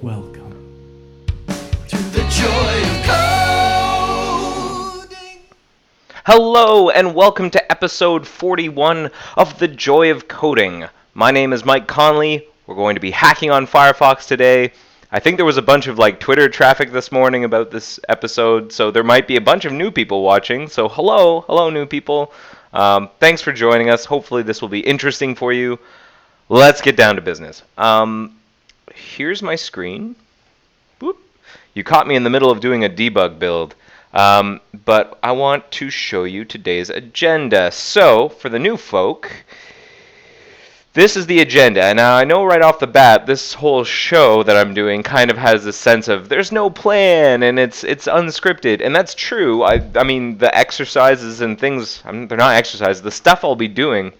Welcome to the Joy of Coding. Hello and welcome to episode 41 of The Joy of Coding. My name is Mike Conley. We're going to be hacking on Firefox today. I think there was a bunch of Twitter traffic this morning about this episode, so there might be a bunch of new people watching. So hello new people. Thanks for joining us. Hopefully this will be interesting for you. Let's get down to business. Here's my screen. Boop. You caught me in the middle of doing a debug build. But I want to show you today's agenda. So, for the new folk, this is the agenda. And now I know right off the bat, this whole show that I'm doing kind of has this sense of there's no plan and it's unscripted. And that's true. I mean, the exercises and things, they're not exercises. The stuff I'll be doing,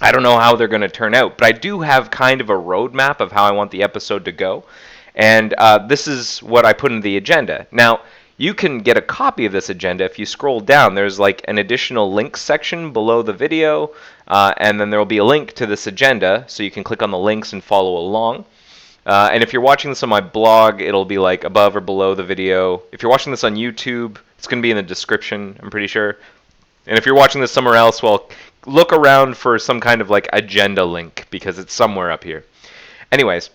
I don't know how they're going to turn out. But I do have kind of a roadmap of how I want the episode to go. And this is what I put in the agenda. Now, you can get a copy of this agenda if you scroll down. There's an additional links section below the video, and then there will be a link to this agenda, so you can click on the links and follow along. And if you're watching this on my blog, it'll be above or below the video. If you're watching this on YouTube, it's going to be in the description, I'm pretty sure. And if you're watching this somewhere else, well, look around for some kind of agenda link, because it's somewhere up here. Anyways.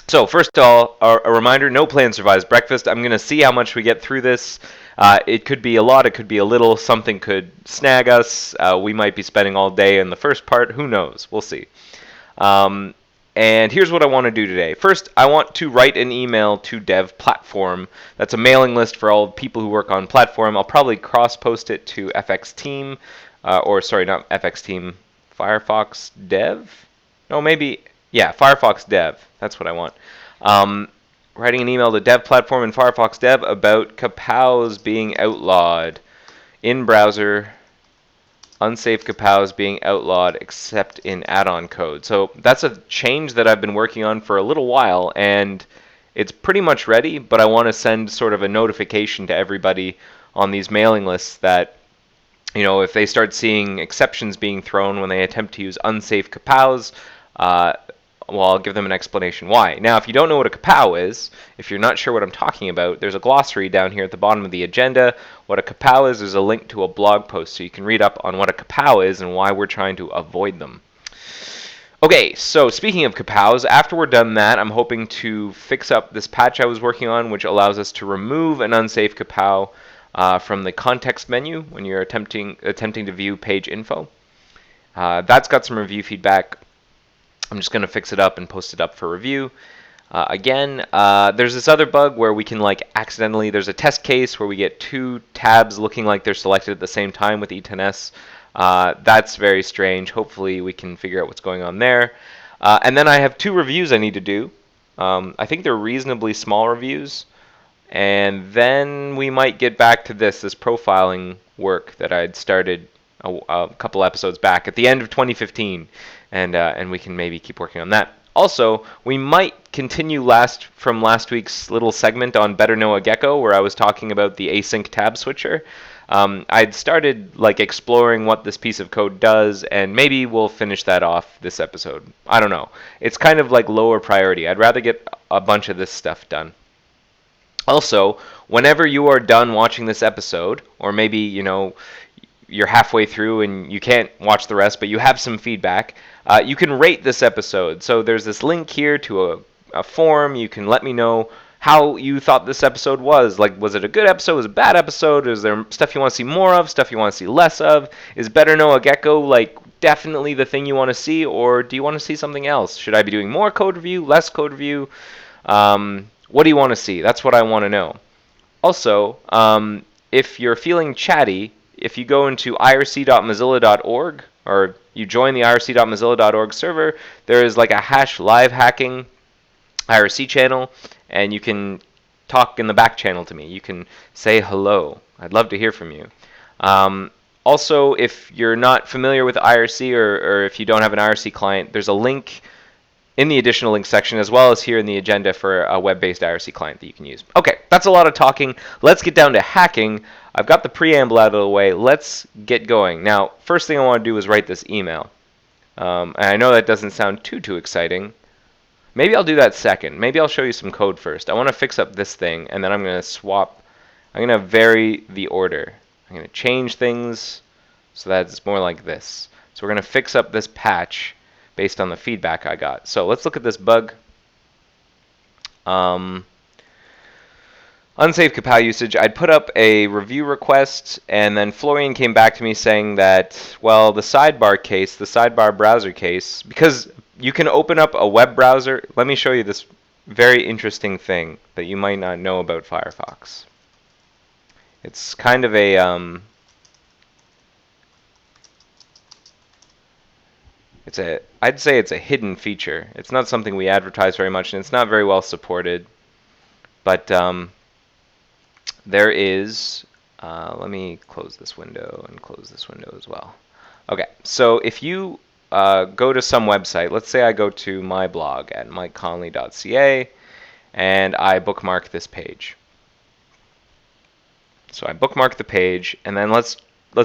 So first of all, a reminder, no plan survives breakfast. I'm going to see how much we get through this. It could be a lot, it could be a little, something could snag us. We might be spending all day in the first part, who knows, we'll see. And here's what I want to do today. First, I want to write an email to Dev Platform. That's a mailing list for all people who work on Platform. I'll probably cross-post it to FX Team, sorry, not FX Team, Firefox Dev? No, maybe... Yeah, Firefox Dev. That's what I want. Writing an email to Dev Platform and Firefox Dev about kapows being outlawed. In browser, unsafe kapows being outlawed except in add-on code. So that's a change that I've been working on for a little while, and it's pretty much ready, but I want to send sort of a notification to everybody on these mailing lists that, if they start seeing exceptions being thrown when they attempt to use unsafe kapows, well, I'll give them an explanation why. Now, if you don't know what a kapow is, if you're not sure what I'm talking about, there's a glossary down here at the bottom of the agenda. What a kapow is, there's a link to a blog post, so you can read up on what a kapow is and why we're trying to avoid them. Okay, so speaking of kapows, after we're done that, I'm hoping to fix up this patch I was working on, which allows us to remove an unsafe kapow from the context menu when you're attempting to view page info. That's got some review feedback. I'm just going to fix it up and post it up for review. Again, there's this other bug where we can accidentally, there's a test case where we get two tabs looking like they're selected at the same time with E10S. That's very strange. Hopefully we can figure out what's going on there. And then I have two reviews I need to do. I think they're reasonably small reviews. And then we might get back to this profiling work that I'd started a couple episodes back at the end of 2015. And we can maybe keep working on that. Also, we might continue from last week's little segment on Better Know a Gecko, where I was talking about the async tab switcher. I'd started exploring what this piece of code does, and maybe we'll finish that off this episode. I don't know. It's kind of lower priority. I'd rather get a bunch of this stuff done. Also, whenever you are done watching this episode, or maybe, you're halfway through and you can't watch the rest, but you have some feedback, you can rate this episode. So there's this link here to a form. You can let me know how you thought this episode was. Was it a good episode? Was it a bad episode? Is there stuff you want to see more of? Stuff you want to see less of? Is Better Know a Gecko definitely the thing you want to see, or do you want to see something else? Should I be doing more code review, less code review? What do you want to see? That's what I want to know. Also, if you're feeling chatty, if you go into irc.mozilla.org, or you join the irc.mozilla.org server, there is a hash live hacking IRC channel, and you can talk in the back channel to me. You can say hello. I'd love to hear from you. Also, if you're not familiar with IRC, or if you don't have an IRC client, there's a link in the additional links section, as well as here in the agenda for a web-based IRC client that you can use. Okay, that's a lot of talking. Let's get down to hacking. I've got the preamble out of the way. Let's get going. Now, first thing I want to do is write this email. And I know that doesn't sound too exciting, Maybe I'll do that second. Maybe I'll show you some code first. I want to fix up this thing, and then I'm going to swap. I'm going to vary the order. I'm going to change things so that it's more like this. So we're going to fix up this patch based on the feedback I got. So let's look at this bug. Unsafe Kapow usage. I'd put up a review request, and then Florian came back to me saying that, well, the sidebar case, the sidebar browser case, because you can open up a web browser. Let me show you this very interesting thing that you might not know about Firefox. It's kind of a I'd say it's a hidden feature. It's not something we advertise very much, and it's not very well supported. But there is, let me close this window and close this window as well. Okay, so if you go to some website, let's say I go to my blog at mikeconley.ca, and I bookmark this page. So I bookmark the page, and then let's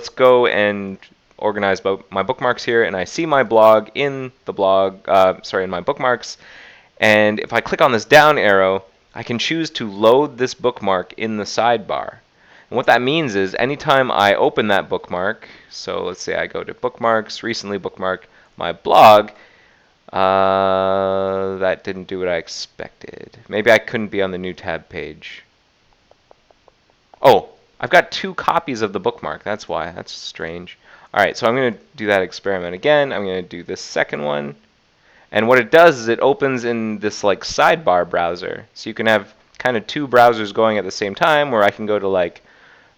go and organize my bookmarks here, and I see my blog in the blog, in my bookmarks, and if I click on this down arrow, I can choose to load this bookmark in the sidebar. And what that means is anytime I open that bookmark, so let's say I go to bookmarks, recently bookmark my blog, that didn't do what I expected. Maybe I couldn't be on the new tab page. Oh, I've got 2 copies of the bookmark. That's why. That's strange. All right, so I'm going to do that experiment again. I'm going to do this second one. And what it does is it opens in this like sidebar browser. So you can have kind of 2 browsers going at the same time, where I can go to like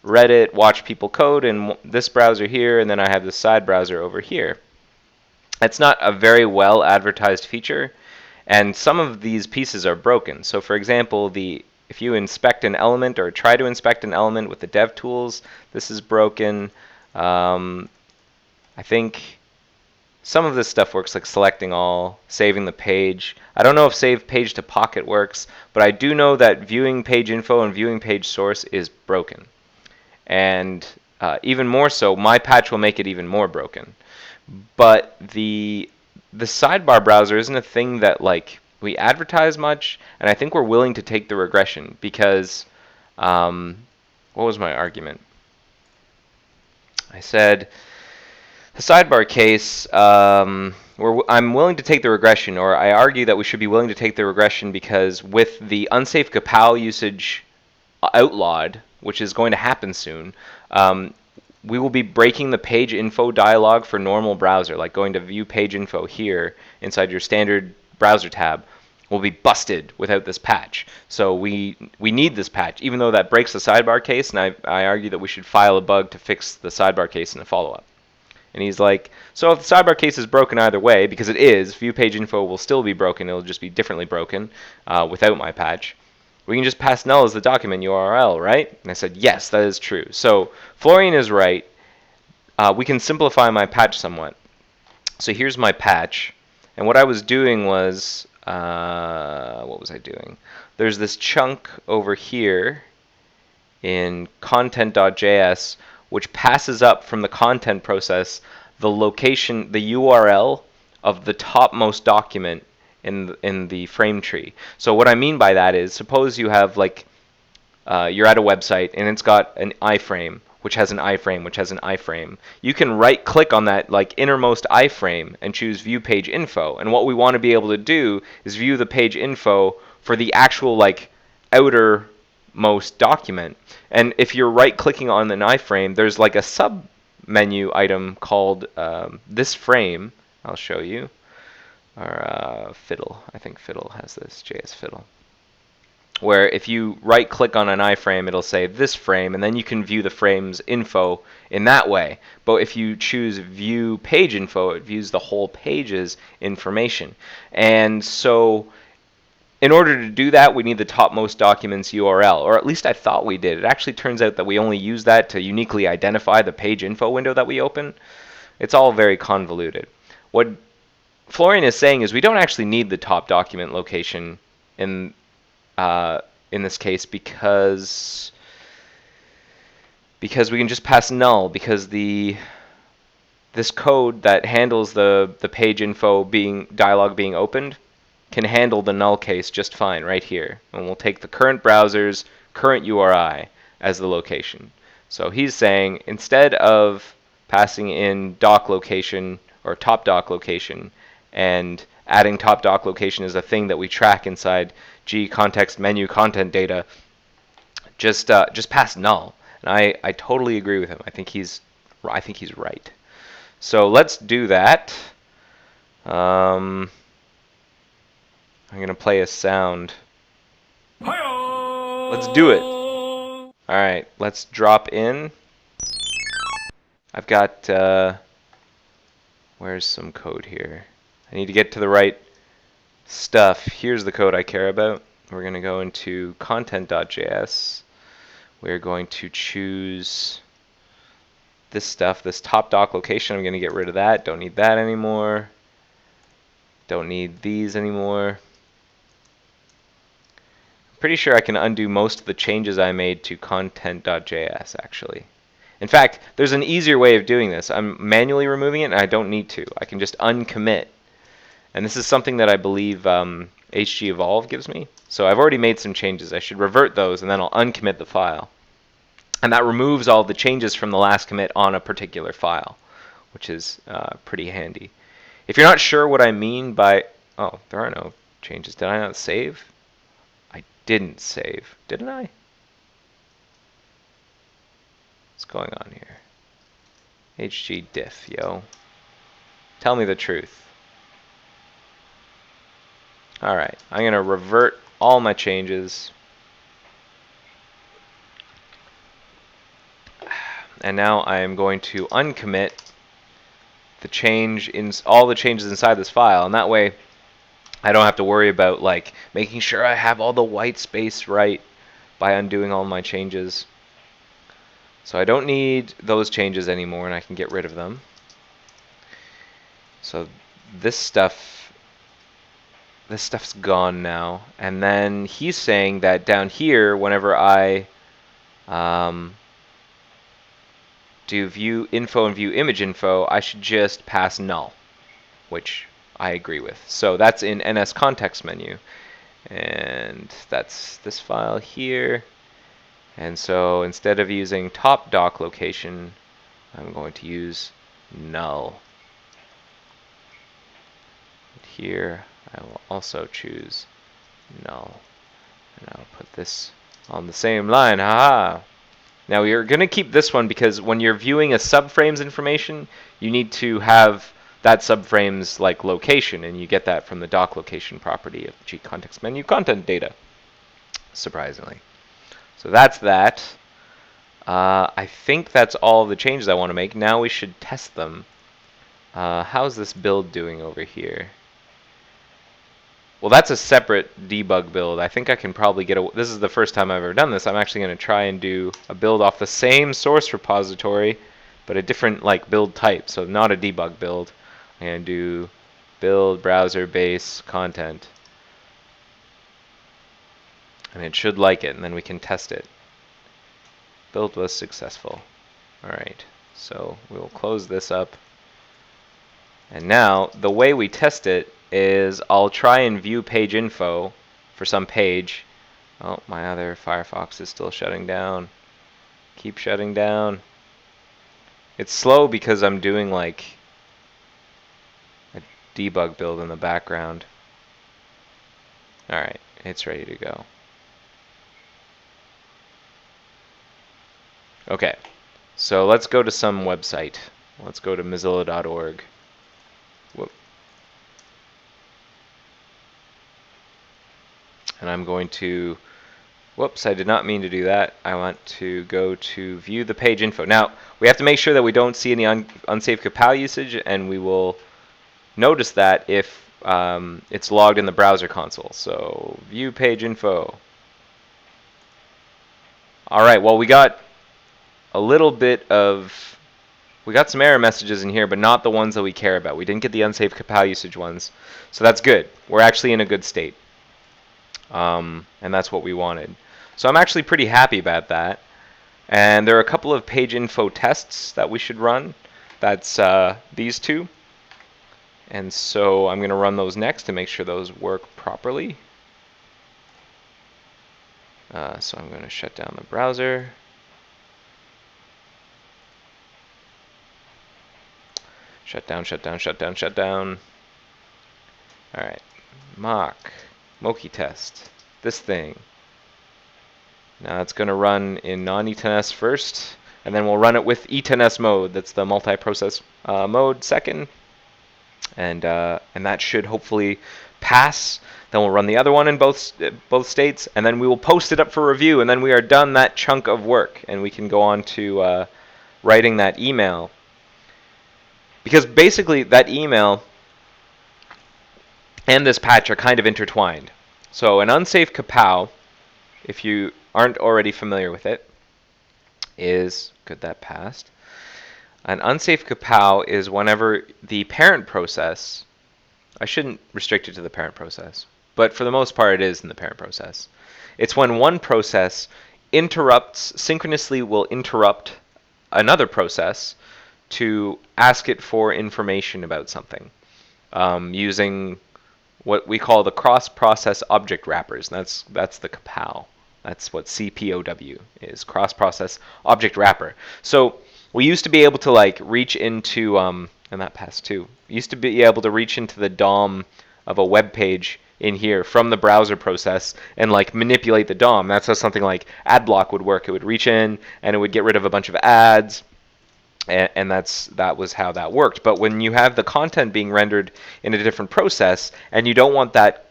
Reddit, watch people code in this browser here, and then I have this side browser over here. It's not a very well advertised feature, and some of these pieces are broken. So for example, if you inspect an element or try to inspect an element with the dev tools, this is broken. I think some of this stuff works, like selecting all, saving the page. I don't know if save page to pocket works, but I do know that viewing page info and viewing page source is broken. And even more so, my patch will make it even more broken. But the sidebar browser isn't a thing that like we advertise much, and I think we're willing to take the regression because, what was my argument? I said, the sidebar case, I'm willing to take the regression, or I argue that we should be willing to take the regression because with the unsafe Kapow usage outlawed, which is going to happen soon, we will be breaking the page info dialog for normal browser, like going to view page info here inside your standard browser tab will be busted without this patch. So we need this patch, even though that breaks the sidebar case, and I argue that we should file a bug to fix the sidebar case in a follow-up. And he's like, so if the sidebar case is broken either way, because it is, view page info will still be broken, it'll just be differently broken without my patch, we can just pass null as the document URL, right? And I said, yes, that is true. So Florian is right. We can simplify my patch somewhat. So here's my patch. And what I was doing was, what was I doing? There's this chunk over here in content.js which passes up from the content process the location, the URL of the topmost document in the frame tree. So what I mean by that is, suppose you have like, you're at a website and it's got an iframe, which has an iframe, which has an iframe. You can right click on that like innermost iframe and choose view page info. And what we want to be able to do is view the page info for the actual like outermost document. And if you're right clicking on an iframe, there's like a sub menu item called this frame. I'll show you. Or Fiddle. I think Fiddle has this, JS Fiddle. Where if you right click on an iframe, it'll say this frame, and then you can view the frame's info in that way. But if you choose view page info, it views the whole page's information. And so in order to do that, we need the topmost document's URL, or at least I thought we did. It actually turns out that we only use that to uniquely identify the page info window that we open. It's all very convoluted. What Florian is saying is we don't actually need the top document location in this case because we can just pass null, because this code that handles the page info dialog being opened can handle the null case just fine right here. And we'll take the current browser's current URI as the location. So he's saying instead of passing in doc location or top doc location and adding top doc location as a thing that we track inside G context menu content data, just pass null. And I totally agree with him. I think he's right. So let's do that. I'm gonna play a sound. Let's do it. All right, let's drop in. I've got where's some code here? I need to get to the right stuff. Here's the code I care about. We're gonna go into content.js. We're going to choose this stuff, this top doc location. I'm gonna get rid of that. Don't need that anymore. Don't need these anymore. Pretty sure I can undo most of the changes I made to content.js actually. In fact, there's an easier way of doing this. I'm manually removing it and I don't need to. I can just uncommit. And this is something that I believe HG Evolve gives me. So I've already made some changes. I should revert those and then I'll uncommit the file. And that removes all the changes from the last commit on a particular file, which is pretty handy. If you're not sure what I mean by... Oh, there are no changes. Did I not save? I didn't save, didn't I? What's going on here? HG diff, yo. Tell me the truth. Alright, I'm going to revert all my changes. And now I am going to uncommit the change in all the changes inside this file, and that way I don't have to worry about like making sure I have all the white space right by undoing all my changes. So I don't need those changes anymore and I can get rid of them. So this stuff's gone now. And then he's saying that down here, whenever I do view info and view image info, I should just pass null, which I agree with. So that's in NS context menu. And that's this file here. And so instead of using top doc location, I'm going to use null. Here I will also choose null. And I'll put this on the same line. Haha! Now you're going to keep this one because when you're viewing a subframe's information, you need to have that subframe's like location, and you get that from the doc location property of G context menu content data. Surprisingly. So that's that. I think that's all the changes I want to make. Now we should test them. How's this build doing over here? Well, that's a separate debug build. I think I can probably get a... This is the first time I've ever done this. I'm actually going to try and do a build off the same source repository, but a different like build type. So not a debug build. I'm going to do build browser base content. And it should like it, and then we can test it. Build was successful. Alright, so we will close this up. And now, the way we test it is I'll try and view page info for some page. Oh, my other Firefox is still shutting down. Keep shutting down. It's slow because I'm doing like a debug build in the background. Alright, it's ready to go. Okay, so let's go to some website. Let's go to mozilla.org. Whoop. And I'm going to, whoops, I did not mean to do that. I want to go to view the page info. Now, we have to make sure that we don't see any unsafe compile usage, and we will notice that if it's logged in the browser console. So, view page info. Alright, well, we got a little bit of, we got some error messages in here, but not the ones that we care about. We didn't get the unsafe compile usage ones, so that's good. We're actually in a good state, and that's what we wanted. So I'm actually pretty happy about that. And there are a couple of page info tests that we should run. That's these two. And so I'm going to run those next to make sure those work properly. So I'm going to shut down the browser. Shut down, shut down, shut down, shut down. Alright. Moki test. This thing. Now it's going to run in non-E10S first, and then we'll run it with E10S mode. That's the multi-process mode second. And that should hopefully pass. Then we'll run the other one in both states, and then we will post it up for review, and then we are done that chunk of work, and we can go on to writing that email. Because basically that email and this patch are kind of intertwined. So an unsafe kapow, if you aren't already familiar with it, is, good, that passed. An unsafe kapow is whenever the parent process, I shouldn't restrict it to the parent process, but for the most part it is in the parent process. It's when one process synchronously will interrupt another process to ask it for information about something, using what we call the cross-process object wrappers. That's the kapow. That's what CPOW is, cross-process object wrapper. So we used to be able to like reach into, and that passed too. We used to be able to reach into the DOM of a web page in here from the browser process and like manipulate the DOM. That's how something like AdBlock would work. It would reach in and it would get rid of a bunch of ads, and that was how that worked. But when you have the content being rendered in a different process and you don't want that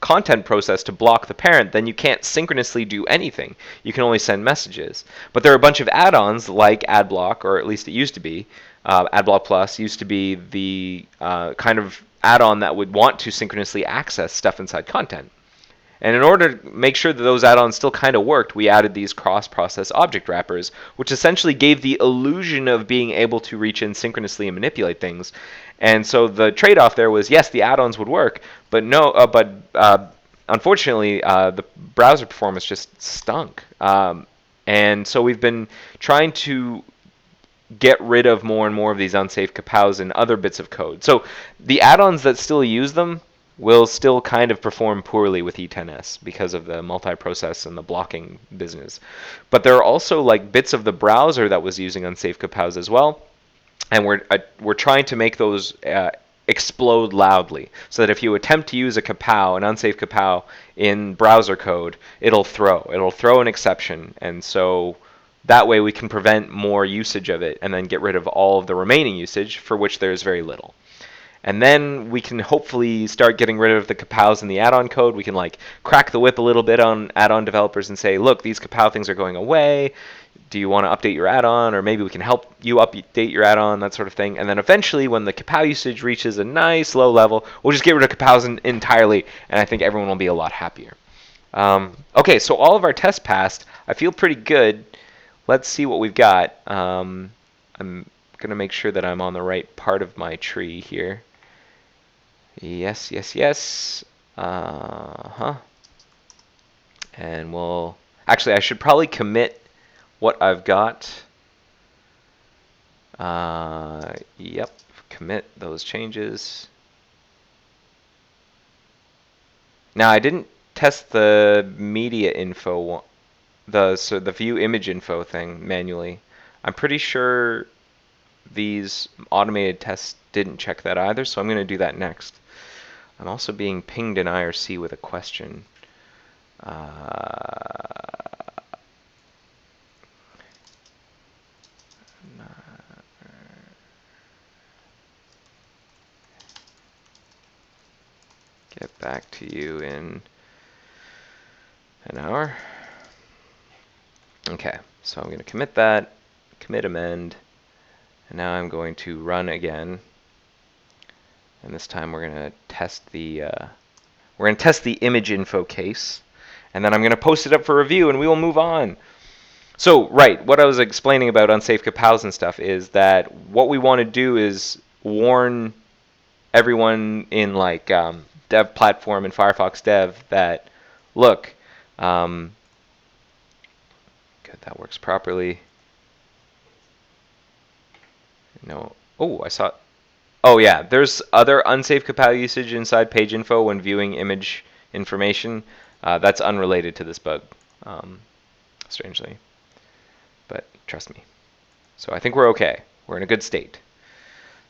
content process to block the parent, then you can't synchronously do anything. You can only send messages. But there are a bunch of add-ons like AdBlock, or at least it used to be. AdBlock Plus used to be the kind of add-on that would want to synchronously access stuff inside content. And in order to make sure that those add-ons still kind of worked, we added these cross-process object wrappers, which essentially gave the illusion of being able to reach in synchronously and manipulate things. And so the trade-off there was, yes, the add-ons would work, but unfortunately, the browser performance just stunk. And so we've been trying to get rid of more and more of these unsafe kapows and other bits of code. So the add-ons that still use them will still kind of perform poorly with E10S because of the multi-process and the blocking business. But there are also like bits of the browser that was using unsafe kapows as well, and we're trying to make those explode loudly, so that if you attempt to use a kapow, an unsafe kapow, in browser code, it'll throw an exception, and so that way we can prevent more usage of it and then get rid of all of the remaining usage, for which there's very little. And then we can hopefully start getting rid of the kapows in the add-on code. We can like crack the whip a little bit on add-on developers and say, look, these kapow things are going away. Do you want to update your add-on? Or maybe we can help you update your add-on, that sort of thing. And then eventually, when the kapow usage reaches a nice low level, we'll just get rid of kapows entirely, and I think everyone will be a lot happier. Okay, so all of our tests passed. I feel pretty good. Let's see what we've got. I'm going to make sure that I'm on the right part of my tree here. Yes, yes, yes. And we'll... Actually, I should probably commit what I've got. Yep, commit those changes. Now, I didn't test the media info, the view image info thing manually. I'm pretty sure these automated tests didn't check that either, so I'm going to do that next. I'm also being pinged in IRC with a question. Get back to you in an hour. Okay, so I'm going to commit that, commit amend, and now I'm going to run again. And this time we're going to test the image info case, and then I'm going to post it up for review, and we will move on. So, right, what I was explaining about unsafe kapows and stuff is that what we want to do is warn everyone in like Dev Platform and Firefox Dev that, look, good, that works properly. No, oh, I saw. Oh yeah, there's other unsafe Kapow usage inside page info when viewing image information. That's unrelated to this bug, strangely. But trust me. So I think we're okay. We're in a good state.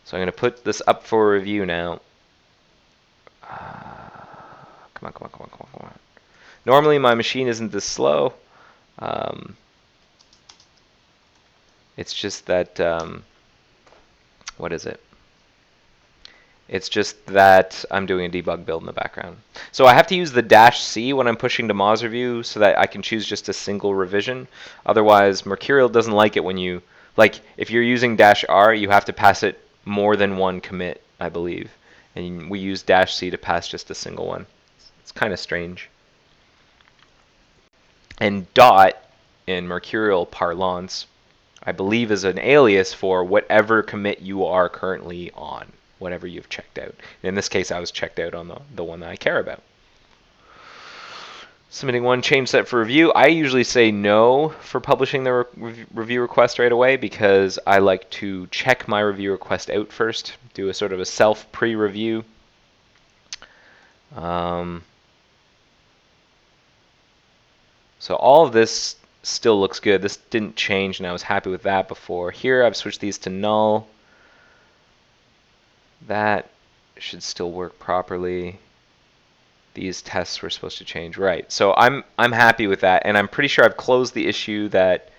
So I'm going to put this up for review now. Come on, come on, come on, come on, come on. Normally my machine isn't this slow. It's just that, what is it? It's just that I'm doing a debug build in the background. So I have to use the -C when I'm pushing to Moz Review so that I can choose just a single revision. Otherwise, Mercurial doesn't like it when you, like, if you're using -R, you have to pass it more than one commit, I believe. And we use -C to pass just a single one. It's kind of strange. And dot, in Mercurial parlance, I believe is an alias for whatever commit you are currently on, whatever you've checked out. In this case, I was checked out on the one that I care about. Submitting one change set for review. I usually say no for publishing the review request right away because I like to check my review request out first, do a sort of a self pre-review. So all of this still looks good. This didn't change, and I was happy with that before. Here, I've switched these to null. That should still work properly. These tests were supposed to change, right? So I'm happy with that, and I'm pretty sure I've closed the issue that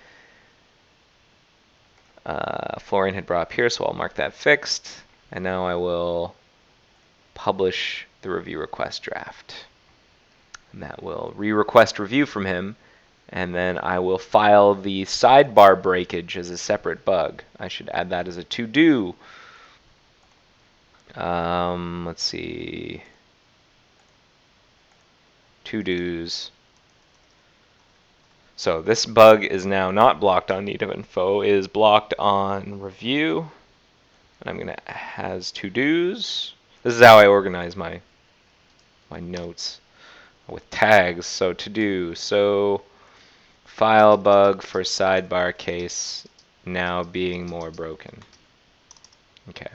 Florian had brought up here. So I'll mark that fixed, and now I will publish the review request draft, and that will re-request review from him. And then I will file the sidebar breakage as a separate bug. I should add that as a to-do. Let's see. To-dos. So this bug is now not blocked on native info. It is blocked on review. And I'm going to has to-dos. This is how I organize my notes with tags. So to-do. So file bug for sidebar case now being more broken. Okay.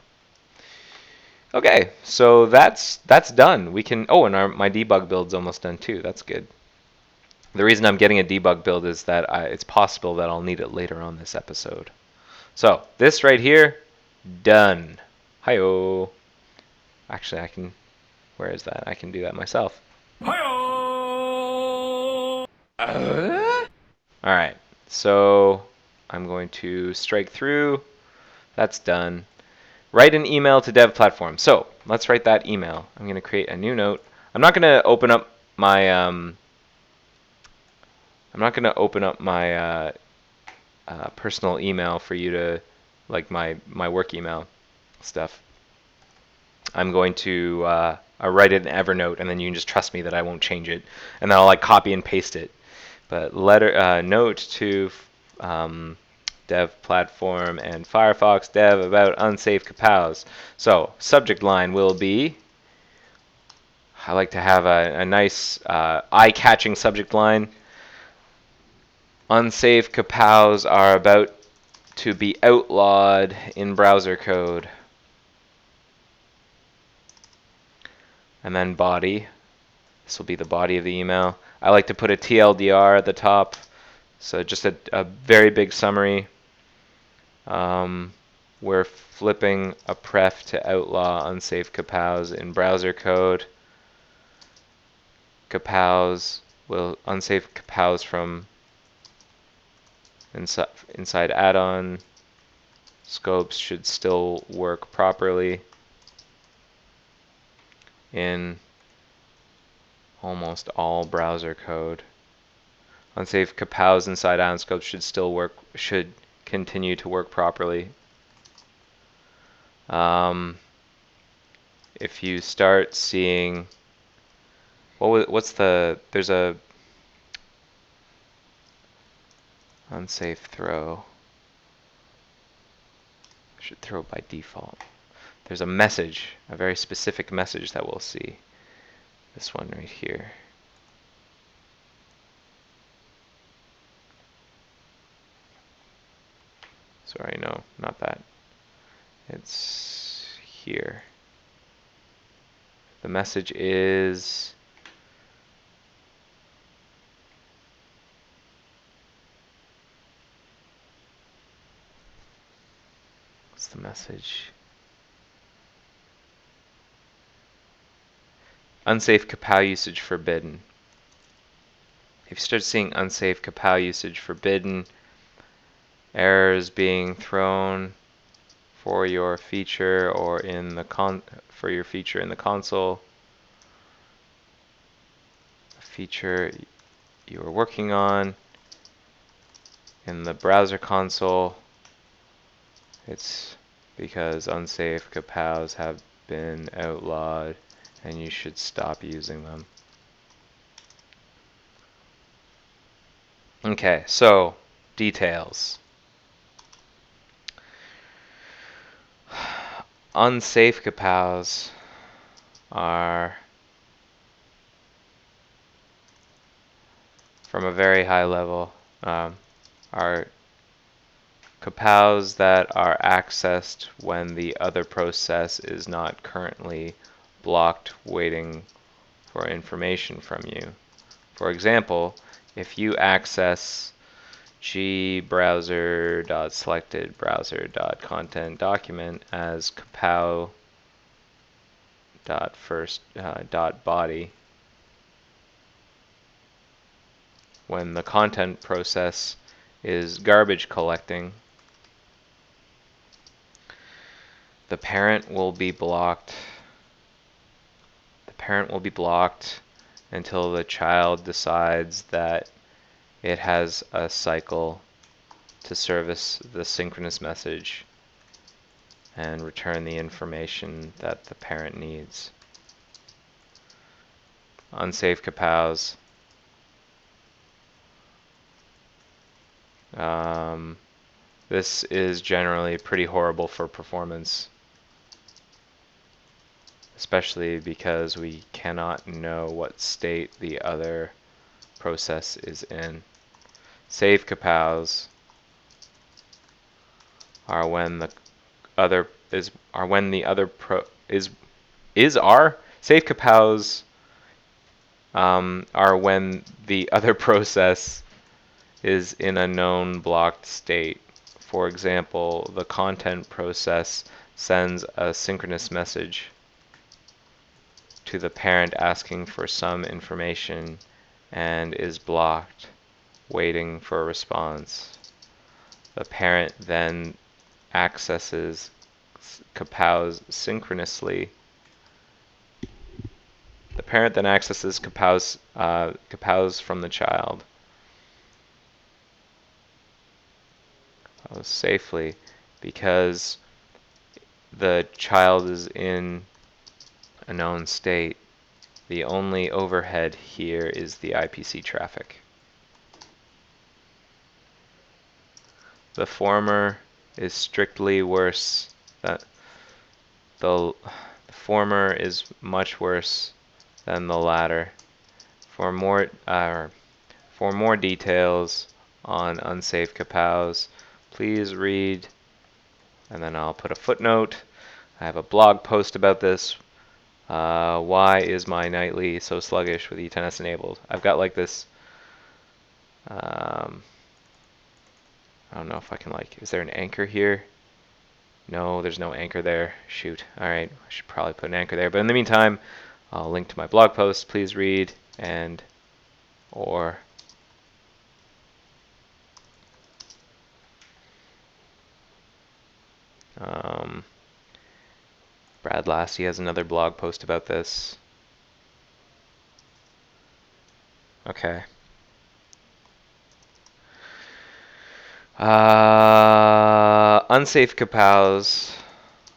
Okay, so that's done. We can, oh, and my debug build's almost done too. That's good. The reason I'm getting a debug build is that it's possible that I'll need it later on this episode. So this right here, done. Hi-oh. Actually, I can, where is that? I can do that myself. Hi-oh! All right, so I'm going to strike through. That's done. Write an email to dev platform. So let's write that email. I'm going to create a new note. I'm not going to open up my personal email for you to, like my work email stuff. I'm going to write it in Evernote, and then you can just trust me that I won't change it, and then I'll like copy and paste it. But note to dev platform and Firefox dev about unsafe kapows. So subject line will be, I like to have a nice eye-catching subject line. Unsafe kapows are about to be outlawed in browser code. And then body. This will be the body of the email. I like to put a TLDR at the top. So just a very big summary. We're flipping a pref to outlaw unsafe kapows in browser code. Unsafe kapows from inside add-on scopes should still work properly in almost all browser code. Unsafe kapows inside add-on scopes should continue to work properly. If you start seeing, there's a unsafe throw. I should throw by default. There's a message, a very specific message that we'll see. This one right here. Sorry, no, not that. It's here. The message is what's the message? Unsafe Kapow usage forbidden. If you start seeing unsafe Kapow usage forbidden, errors being thrown for your feature or in the for your feature in the console, a feature you are working on in the browser console, it's because unsafe Kapows have been outlawed and you should stop using them. Okay, so details. Unsafe Kapows are from a very high level, are Kapows that are accessed when the other process is not currently blocked waiting for information from you. For example, if you access gbrowser.selected browser.content document as kapow.first.body, when the content process is garbage collecting, the parent will be blocked. The parent will be blocked until the child decides that it has a cycle to service the synchronous message and return the information that the parent needs. Unsafe Kapows. This is generally pretty horrible for performance, especially because we cannot know what state the other process is in. Safe Kapows are when the other is are when the other pro is are safe Kapows are when the other process is in a known blocked state. For example, the content process sends a synchronous message to the parent asking for some information and is blocked, waiting for a response. The parent then accesses Kapows synchronously. The parent then accesses Kapows from the child safely because the child is in a known state. The only overhead here is the IPC traffic. The former is strictly worse. The former is much worse than the latter. For more details on unsafe Kapows, please read, and then I'll put a footnote. I have a blog post about this. Why is my nightly so sluggish with E10S enabled? I've got like this. I don't know if I can is there an anchor here? No, there's no anchor there. Shoot. Alright, I should probably put an anchor there. But in the meantime, I'll link to my blog post. Please read or Brad Lassie has another blog post about this. Okay. Unsafe Kapows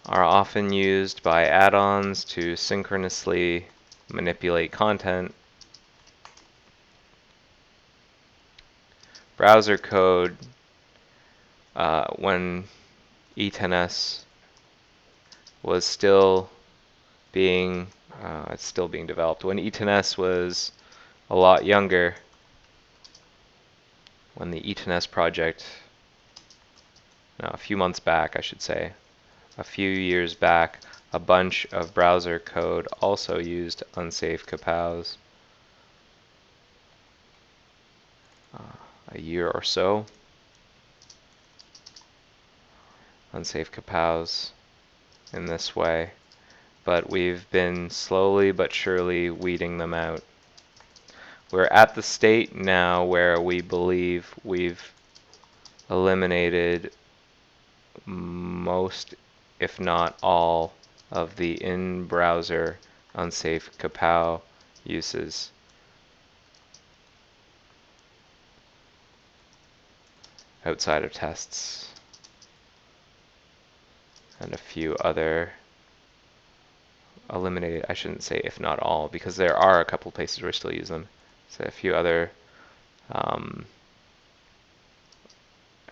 are often used by add-ons to synchronously manipulate content. Browser code, when E10S was still being developed. When E10S was a lot younger, when the E10S project, a few months back, I should say, a few years back, a bunch of browser code also used unsafe kapows a year or so. Unsafe kapows in this way, but we've been slowly but surely weeding them out. We're at the state now where we believe we've eliminated most, if not all, of the in-browser unsafe kapow uses. Outside of tests. And a few other eliminated, I shouldn't say if not all, because there are a couple places where we still use them. So a few other and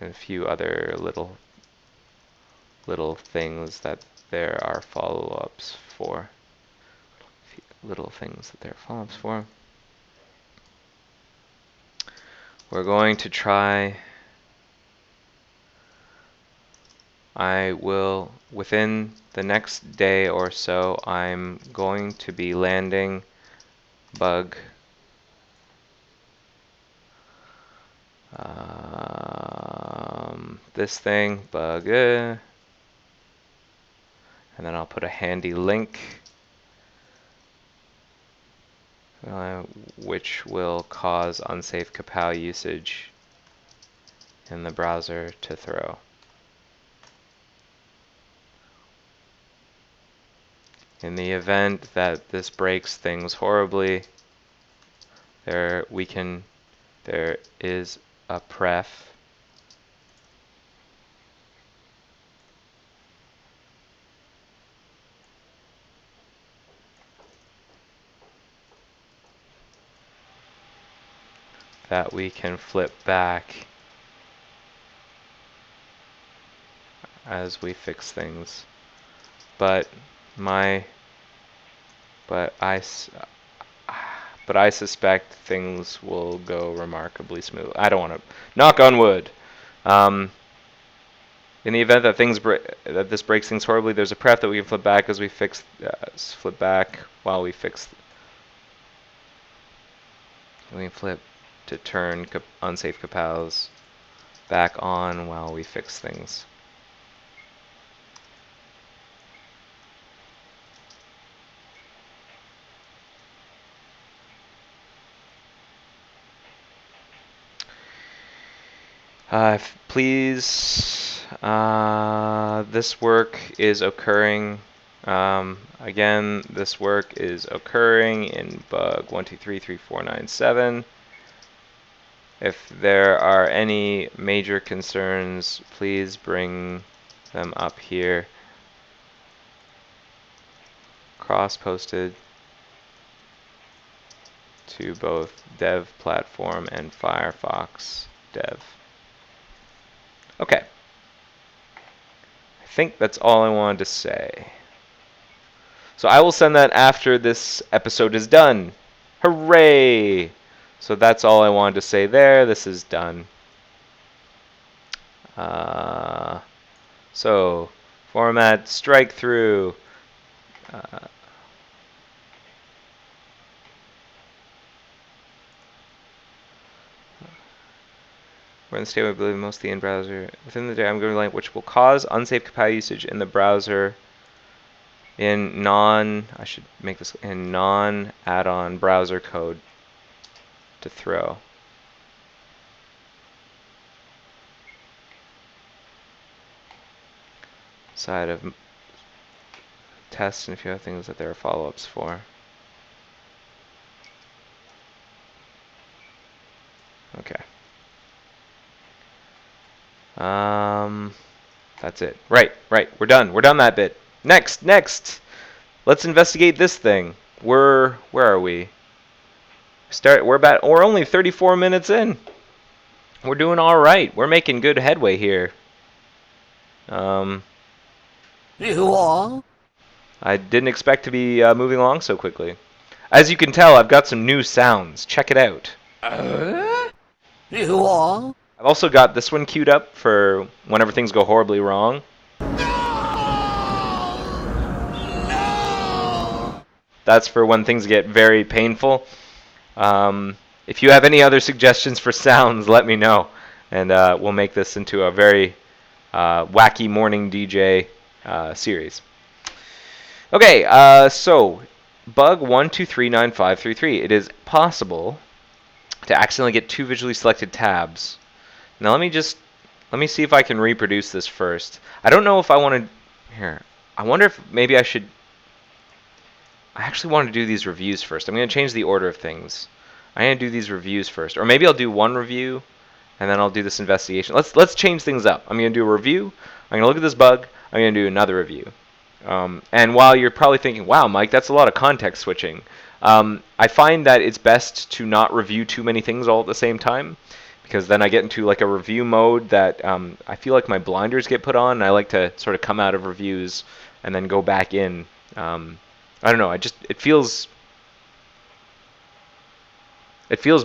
a few other little things that there are follow-ups for. Little things that there are follow-ups for. We're going to try. I will, within the next day or so, I'm going to be landing bug this thing, bug, and then I'll put a handy link which will cause unsafe kapow usage in the browser to throw. In the event that this breaks things horribly, there is a pref that we can flip back as we fix things. But I suspect things will go remarkably smooth. I don't want to knock on wood. In the event that that this breaks things horribly, there's a pref that we can flip back as we flip back while we fix. We flip to turn unsafe kapows back on while we fix things. Please, this work is occurring. Again, this work is occurring in bug 1233497. If there are any major concerns, please bring them up here. Cross-posted to both dev platform and Firefox dev. Okay. I think that's all I wanted to say. So I will send that after this episode is done. Hooray! So that's all I wanted to say there. This is done. So, format, strike through. We're in the state where I believe most of the in-browser. Within the day, I'm going to link which will cause unsafe kapow usage in the browser in non-add-on browser code to throw. Side of tests and a few other things that there are follow-ups for. Okay. That's it. Right. We're done. We're done that bit. Next. Let's investigate this thing. Where are we? We're only 34 minutes in. We're doing all right. We're making good headway here. I didn't expect to be moving along so quickly. As you can tell, I've got some new sounds. Check it out. I've also got this one queued up for whenever things go horribly wrong. That's for when things get very painful. If you have any other suggestions for sounds, let me know, and we'll make this into a very wacky morning DJ series. Okay, so bug 1239533. It is possible to accidentally get two visually selected tabs. Now let me see if I can reproduce this first. I don't know if I want to. Here, I wonder if maybe I should. I actually want to do these reviews first. I'm going to change the order of things. I'm going to do these reviews first, or maybe I'll do one review, and then I'll do this investigation. Let's change things up. I'm going to do a review. I'm going to look at this bug. I'm going to do another review. And while you're probably thinking, "Wow, Mike, that's a lot of context switching," I find that it's best to not review too many things all at the same time, because then I get into like a review mode that I feel like my blinders get put on. And I like to sort of come out of reviews and then go back in. I don't know. It feels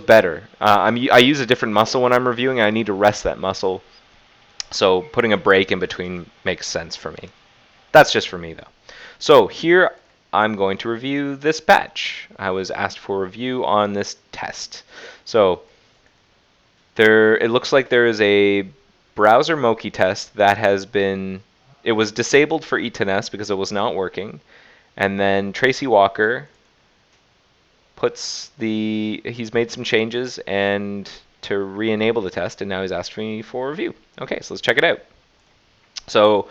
better. I use a different muscle when I'm reviewing. I need to rest that muscle, so putting a break in between makes sense for me. That's just for me though. So here I'm going to review this batch. I was asked for a review on this test. So it looks like there is a browser Moki test that it was disabled for E10S because it was not working. And then Tracy Walker he's made some changes and to re-enable the test, and now he's asked me for a review. Okay, so let's check it out. So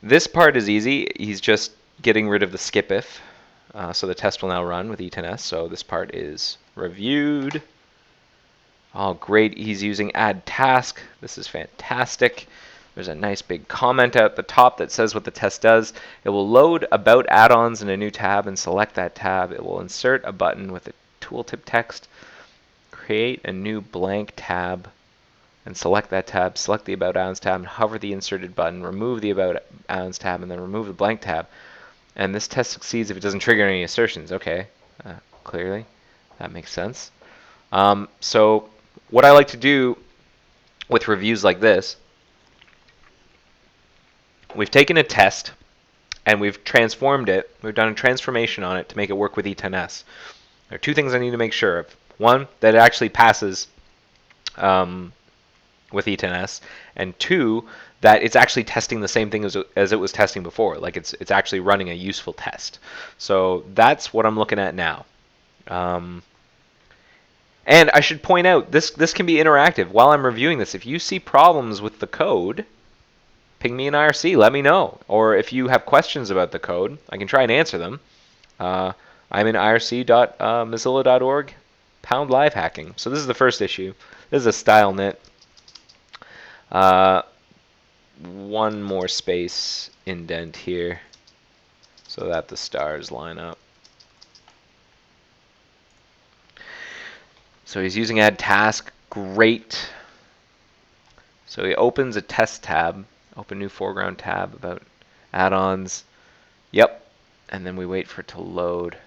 this part is easy. He's just getting rid of the skip if. So the test will now run with E10S. So this part is reviewed. Oh, great. He's using add task. This is fantastic. There's a nice big comment at the top that says what the test does. It will load about add-ons in a new tab and select that tab. It will insert a button with a tooltip text, create a new blank tab, and select that tab. Select the About Add-ons tab and hover the inserted button. Remove the About Add-ons tab and then remove the blank tab. And this test succeeds if it doesn't trigger any assertions. Okay, clearly that makes sense. So what I like to do with reviews like this, we've taken a test and we've transformed it. We've done a transformation on it to make it work with E10S. There are two things I need to make sure of. One, that it actually passes with E10S, and two, that it's actually testing the same thing as it was testing before. Like it's actually running a useful test. So that's what I'm looking at now. And I should point out, this can be interactive. While I'm reviewing this, if you see problems with the code, ping me in IRC, let me know. Or if you have questions about the code, I can try and answer them. I'm in irc.mozilla.org /livehacking. So this is the first issue. This is a style nit. One more space indent here so that the stars line up. So he's using add task. Great. So he opens a test tab. Open new foreground tab about add-ons. Yep. And then we wait for it to load.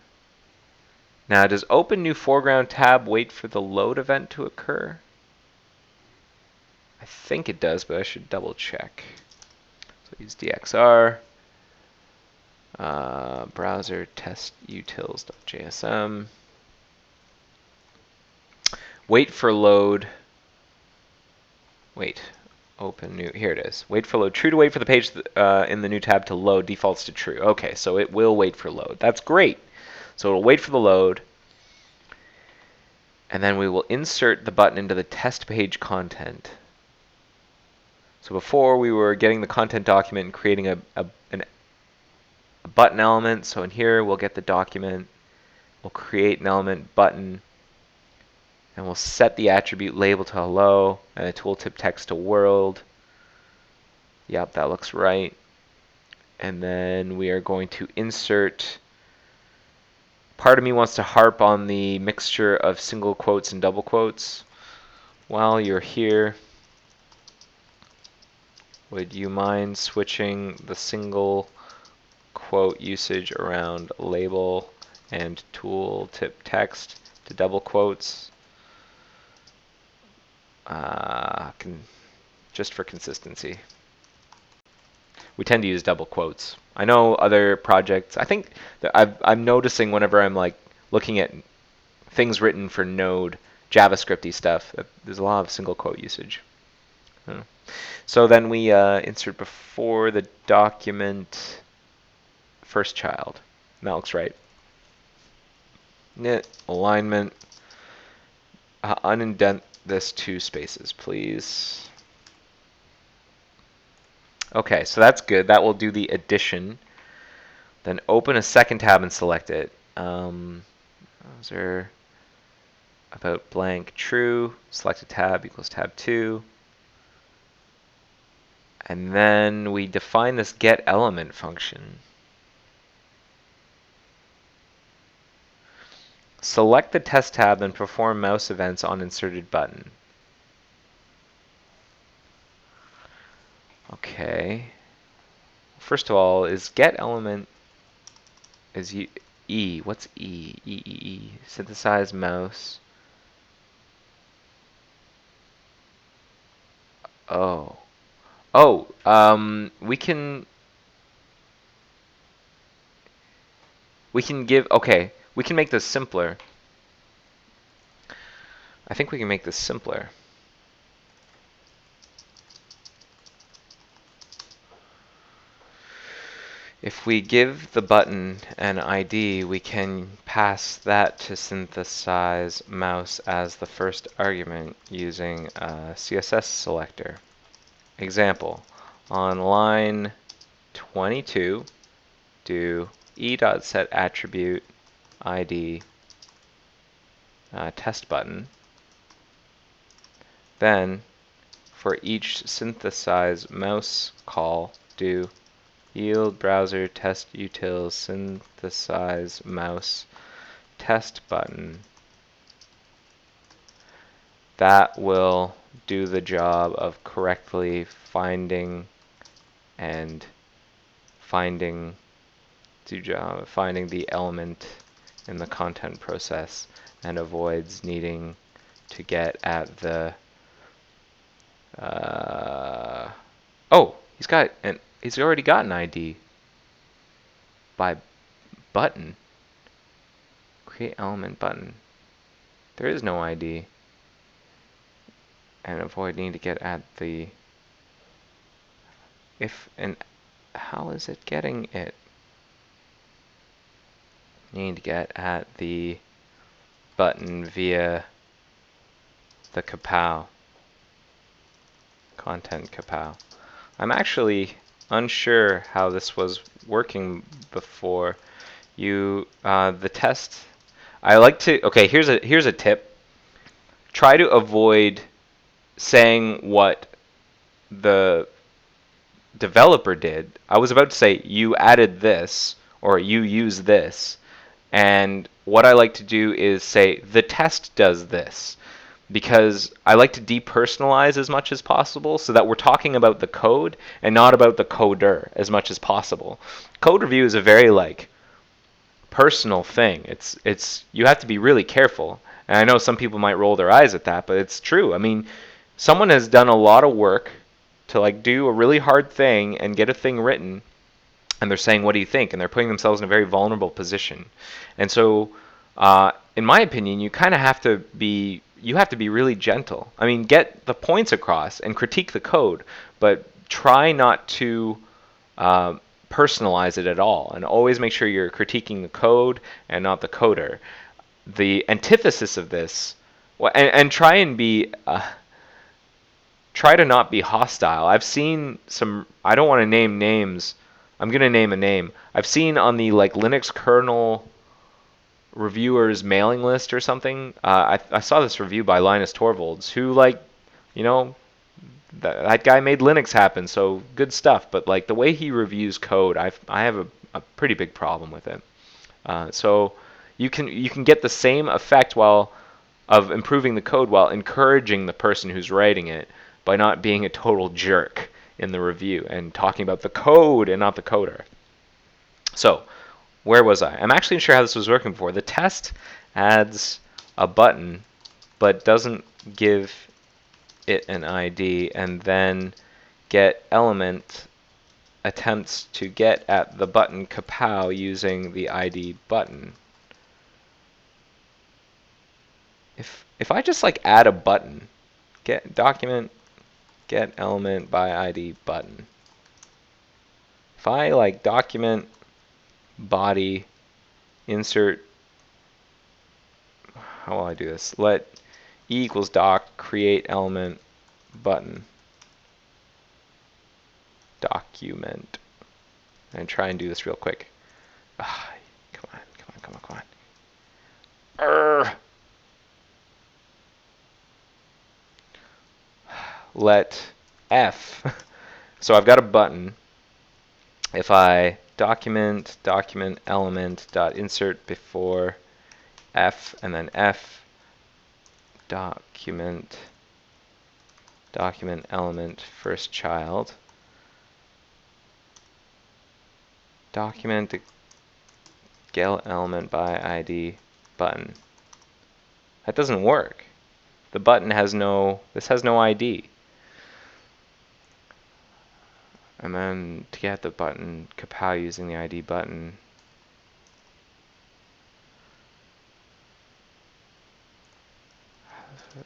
Now, does open new foreground tab wait for the load event to occur? I think it does, but I should double check. So use DXR. Browser test utils.jsm. Wait for load. Wait. Open new. Here it is. Wait for load. True to wait for the page in the new tab to load defaults to true. Okay, so it will wait for load. That's great. So it'll wait for the load. And then we will insert the button into the test page content. So before we were getting the content document and creating a button element. So in here we'll get the document. We'll create an element button. And we'll set the attribute label to hello and the tooltip text to world. Yep, that looks right. And then we are going to insert. Part of me wants to harp on the mixture of single quotes and double quotes. While you're here, would you mind switching the single quote usage around label and tooltip text to double quotes? Just for consistency. we tend to use double quotes. I know other projects, I think that I'm noticing whenever I'm like looking at things written for Node, JavaScripty stuff, that there's a lot of single quote usage. So then we insert before the document first child. That looks right. Knit alignment. Unindent this 2 spaces, please. Okay, so that's good. That will do the addition. Then open a second tab and select it. Browser about blank true. Select a tab equals tab 2. And then we define this getElement function. Select the test tab and perform mouse events on inserted button. Okay. First of all, is getElement is E. What's E? E. Synthesize mouse. Oh. Oh, we can give, okay, we can make this simpler. I think we can make this simpler. If we give the button an ID, we can pass that to synthesize mouse as the first argument using a CSS selector. Example, on line 22, do e.setAttribute ID test button. Then, for each synthesize mouse call, do yield browser test utils synthesize mouse test button. That will do the job of correctly finding the element in the content process and avoids needing to get at the oh, he's already got an ID by button. Create element button. There is no ID. And avoid needing to get at the how is it getting it? Need to get at the button via the kapow. Content kapow. I'm actually unsure how this was working before. The test. I like to. Okay, here's a tip. Try to avoid saying what the developer did. I was about to say you added this or you use this, and what I like to do is say the test does this, because I like to depersonalize as much as possible so that we're talking about the code and not about the coder as much as possible. Code review is a very personal thing. It's you have to be really careful. And I know some people might roll their eyes at that, but it's true. I mean, someone has done a lot of work to do a really hard thing and get a thing written, and they're saying, what do you think? And they're putting themselves in a very vulnerable position. And so in my opinion, you kind of have to be really gentle. I mean, get the points across and critique the code, but try not to personalize it at all, and always make sure you're critiquing the code and not the coder. The antithesis of this, and try to not be hostile. I've seen some, I don't want to name names, I'm going to name a name. I've seen on the Linux kernel reviewers mailing list or something, I saw this review by Linus Torvalds, who that guy made Linux happen, so good stuff. But the way he reviews code, I have a pretty big problem with it. So you can get the same effect of improving the code while encouraging the person who's writing it by not being a total jerk in the review and talking about the code and not the coder. So where was I? I'm actually not sure how this was working before. The test adds a button but doesn't give it an ID, and then get element attempts to get at the button kapow using the ID button. If I just like add a button, get document get element by ID button. If I like document body insert, how will I do this? Let e equals doc create element button document, and try and do this real quick. Come on. Let f. So I've got a button. If I document element dot insert before f and then f document element first child, document get element by ID button. That doesn't work. The button has no ID. And then to get the button kapow using the ID button,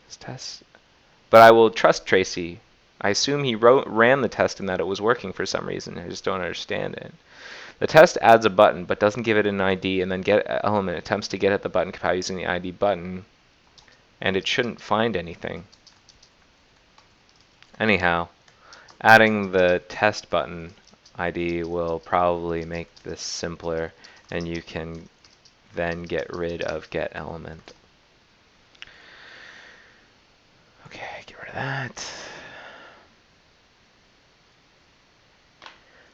this test. But I will trust Tracy. I assume he ran the test and that it was working for some reason. I just don't understand it. The test adds a button but doesn't give it an ID, and then get element attempts to get at the button kapow using the ID button, and it shouldn't find anything. Anyhow, adding the test button ID will probably make this simpler, and you can then get rid of get element. Okay, get rid of that.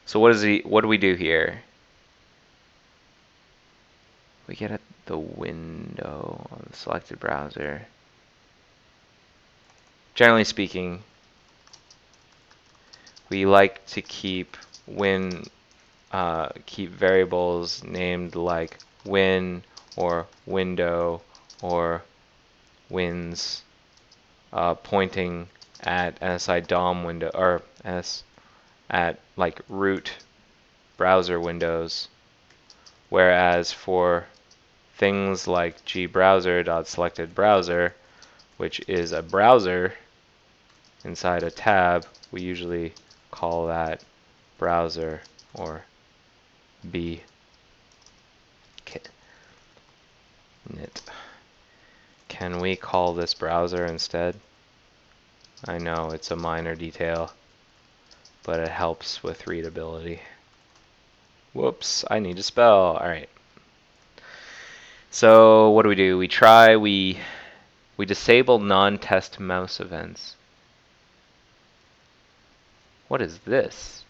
So what do we do here? We get at the window on the selected browser. Generally speaking, we like to keep keep variables named like win or window or wins pointing at NSI DOM window or at like root browser windows, whereas for things like gbrowser.selected browser, which is a browser inside a tab, we usually call that browser or B. Can we call this browser instead? I know it's a minor detail, but it helps with readability. Whoops, I need to spell. Alright. So what do? We disable non-test mouse events. What is this?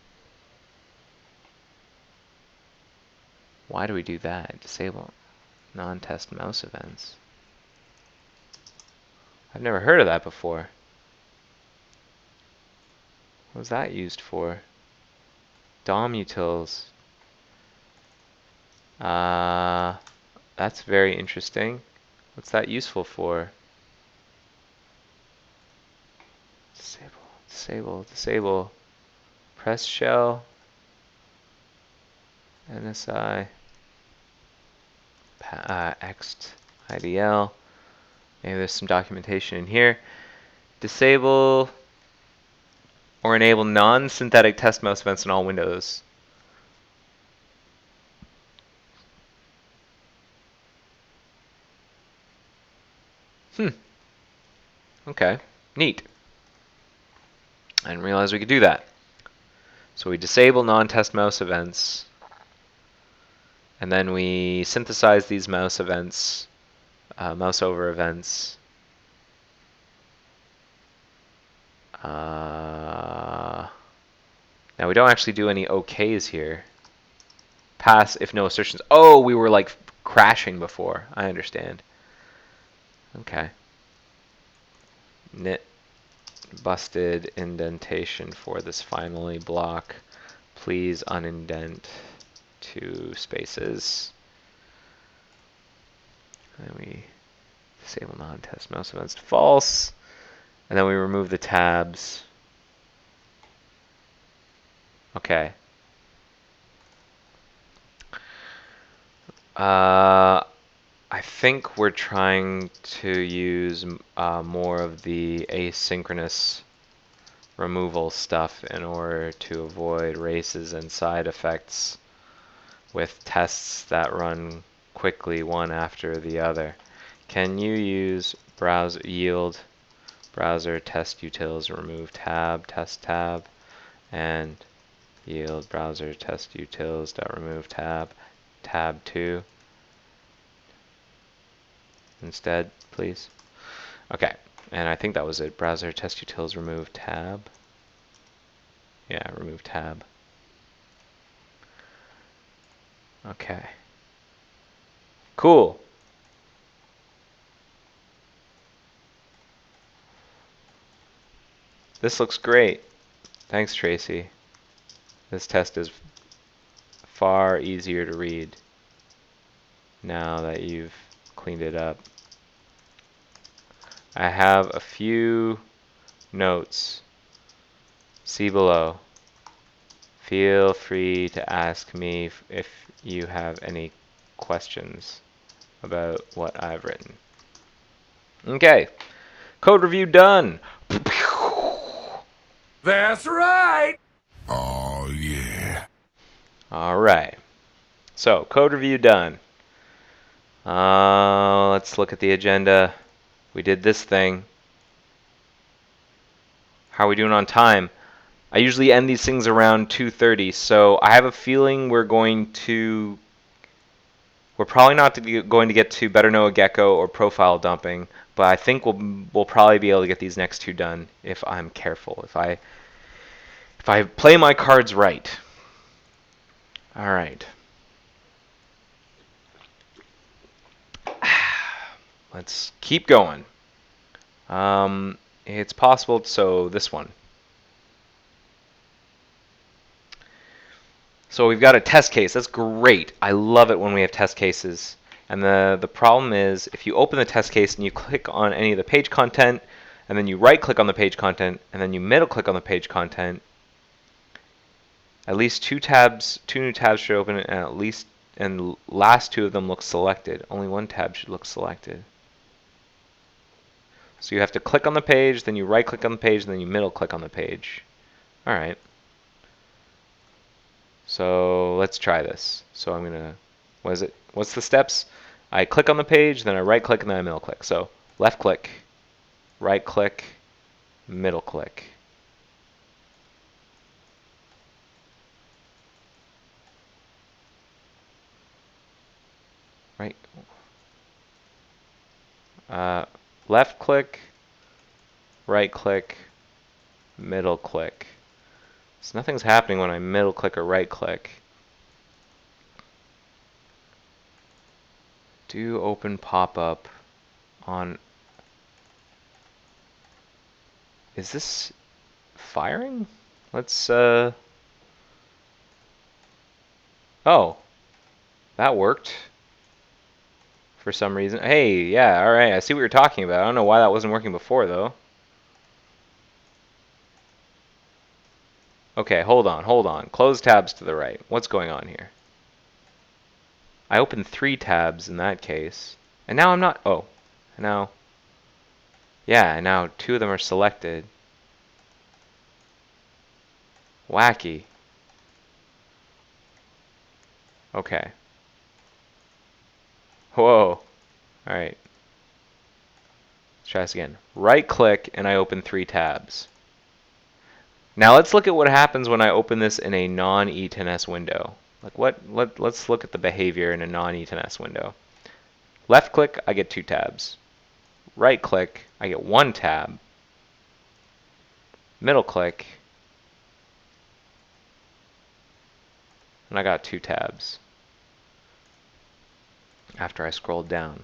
Why do we do that? Disable non-test mouse events. I've never heard of that before. What was that used for? DOM utils. That's very interesting. What's that useful for? Disable. Press shell. NSI. Ext IDL. Maybe there's some documentation in here. Disable or enable non-synthetic test mouse events in all windows. Okay, neat. I didn't realize we could do that. So we disable non-test mouse events, and then we synthesize these mouse events, mouse over events. Now we don't actually do any OKs here. Pass if no assertions. Oh, we were like crashing before. I understand. Okay. Knit busted indentation for this finally block. Please unindent 2 spaces. And then we disable non-test mouse events to false. And then we remove the tabs. Okay. I think we're trying to use more of the asynchronous removal stuff in order to avoid races and side effects with tests that run quickly one after the other. Can you use browser yield browser test utils remove tab test tab and yield browser test utils dot remove tab tab 2 instead, please? Okay, and I think that was it. Browser test utils remove tab. Yeah, remove tab. Okay. Cool. This looks great. Thanks, Tracy. This test is far easier to read now that you've cleaned it up. I have a few notes. See below. Feel free to ask me if you have any questions about what I've written. Okay, code review done. That's right. Oh, yeah. All right, so code review done. Let's look at the agenda. We did this thing. How are we doing on time? I usually end these things around 2:30, so I have a feeling we're probably not going to get to Better Know a Gecko or profile dumping, but I think we'll probably be able to get these next two done if I'm careful. If I play my cards right. All right. Let's keep going. It's possible, so this one. So we've got a test case. That's great. I love it when we have test cases. And the problem is if you open the test case and you click on any of the page content, and then you right click on the page content, and then you middle click on the page content, at least two new tabs should open, and last two of them look selected. Only one tab should look selected. So you have to click on the page, then you right click on the page, and then you middle click on the page. All right. So let's try this. So I'm gonna, what's the steps? I click on the page, then I right click, and then I middle click. So left click, right click, middle click. Right. Left click, right click, middle click. So nothing's happening when I middle click or right click. Do open pop-up on... Is this firing? Let's, Oh, that worked. For some reason. Hey, yeah, alright, I see what you're talking about. I don't know why that wasn't working before, though. Okay, hold on. Close tabs to the right. What's going on here? I opened 3 tabs in that case. And now I'm not... Oh. Now... Yeah, now 2 of them are selected. Wacky. Okay. Whoa. Alright. Let's try this again. Right click and I open 3 tabs. Now let's look at what happens when I open this in a non-E10S window. Let's look at the behavior in a non-E10S window. Left click, I get 2 tabs. Right click, I get 1 tab. Middle click, and I got 2 tabs after I scrolled down.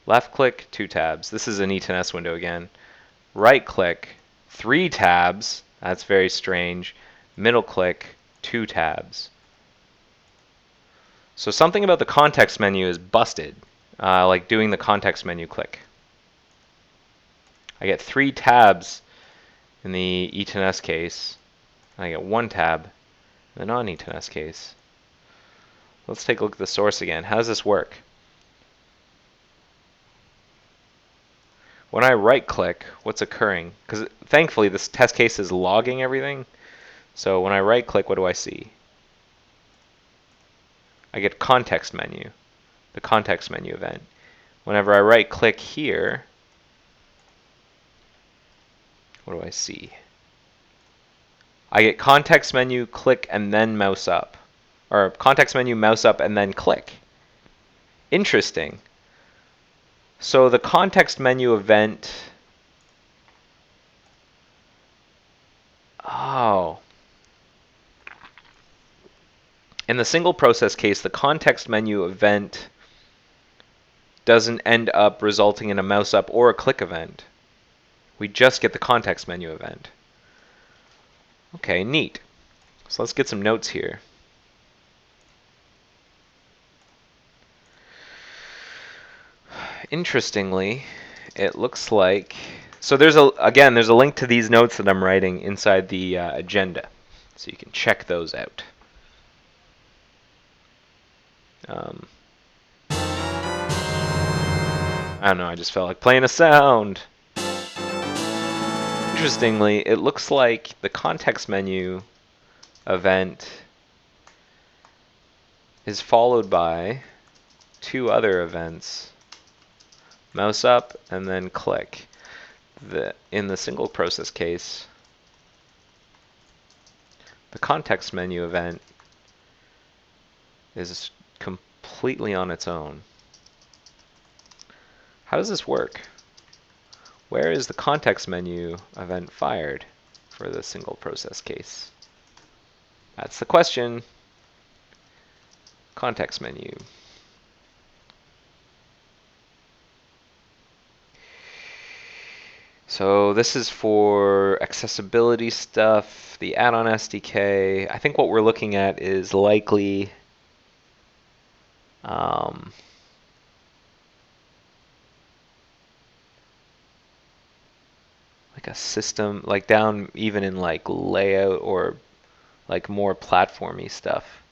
Left click, 2 tabs. This is an E10S window again. Right click, 3 tabs. That's very strange. Middle click, 2 tabs. So something about the context menu is busted, like doing the context menu click. I get 3 tabs in the E10S case, and I get 1 tab in the non-E10S case. Let's take a look at the source again. How does this work? When I right-click, what's occurring? Because thankfully this test case is logging everything. So when I right-click, what do I see? I get context menu, the context menu event. Whenever I right-click here, what do I see? I get context menu, click, and then mouse up. Or context menu, mouse up, and then click. Interesting. So the context menu event... Oh. In the single process case, the context menu event doesn't end up resulting in a mouse up or a click event. We just get the context menu event. Okay, neat. So let's get some notes here. Interestingly, it looks like... So there's a link to these notes that I'm writing inside the agenda. So you can check those out. I don't know, I just felt like playing a sound. Interestingly, it looks like the context menu event is followed by two other events. Mouse up and then click. In the single process case, the context menu event is completely on its own. How does this work? Where is the context menu event fired for the single process case? That's the question. Context menu. So this is for accessibility stuff, the add-on SDK. I think what we're looking at is likely like a system, like down even in like layout or like more platformy stuff.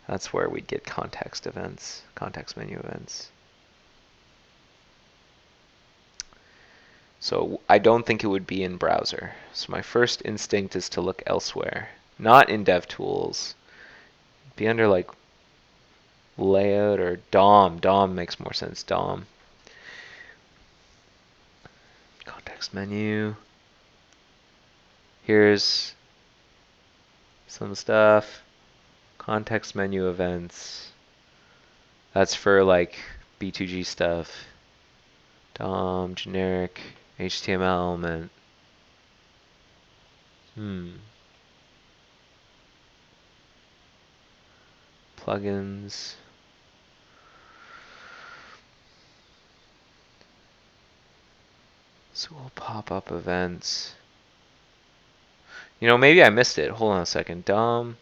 That's where we'd get context menu events. So I don't think it would be in browser. So my first instinct is to look elsewhere. Not in DevTools. Be under like layout or DOM. DOM makes more sense. DOM. Context menu. Here's some stuff. Context menu events. That's for like B2G stuff. DOM, generic, HTML element. Plugins. So we'll pop up events. You know, maybe I missed it. Hold on a second. DOM.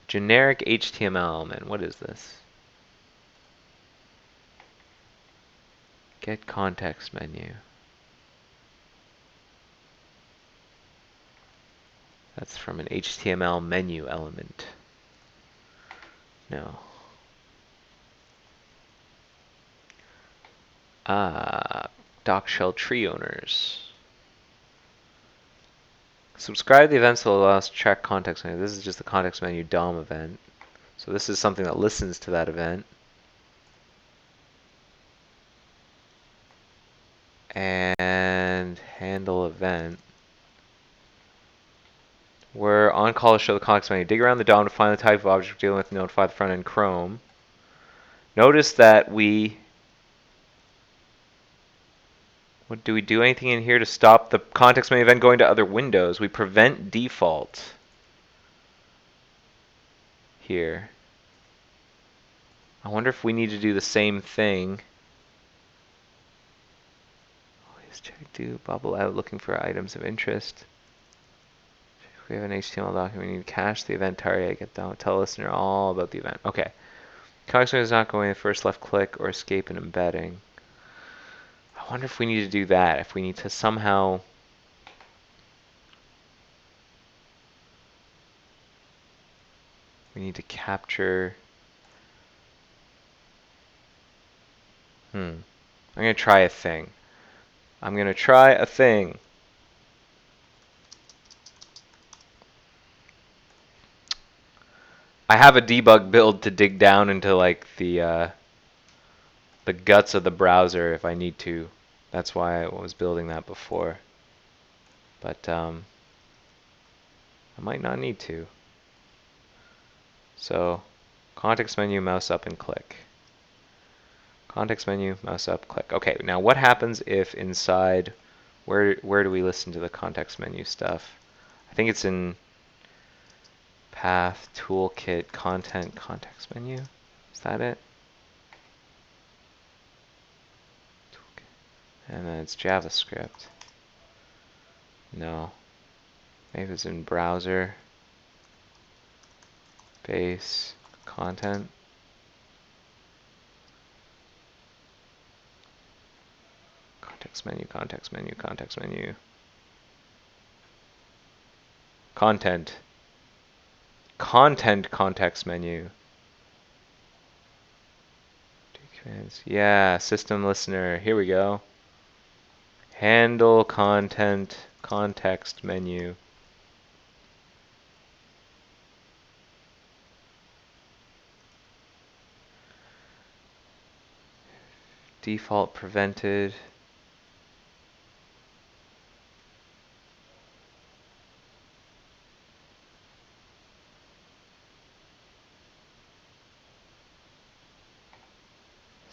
Generic HTML element. What is this? Get context menu. That's from an HTML menu element. No. Doc shell tree owners. Subscribe to the events that will allow us to track context menu. This is just the context menu DOM event. So this is something that listens to that event. And handle event. We're on call to show the context menu. Dig around the DOM to find the type of object we're dealing with and notify the front end Chrome. Notice that do we do anything in here to stop the context menu event going to other windows? We prevent default here. I wonder if we need to do the same thing. Always check do bubble out looking for items of interest. If we have an HTML document, we need to cache the event target. Get down, tell the listener all about the event. Okay. Context menu is not going to first left click or escape an embedding. I wonder if we need to do that. If we need to somehow to capture. I'm going to try a thing. I'm going to try a thing. I have a debug build to dig down into like the guts of the browser if I need to. That's why I was building that before. But I might not need to. So context menu, mouse up and click. Context menu, mouse up, click. Okay, now what happens if inside, where do we listen to the context menu stuff? I think it's in path, toolkit, content, context menu. Is that it? Toolkit. And then it's JavaScript. No. Maybe it's in browser, base, content. Context menu, context menu, context menu. Content. Content context menu. Yeah, system listener. Here we go. Handle content context menu. Default prevented.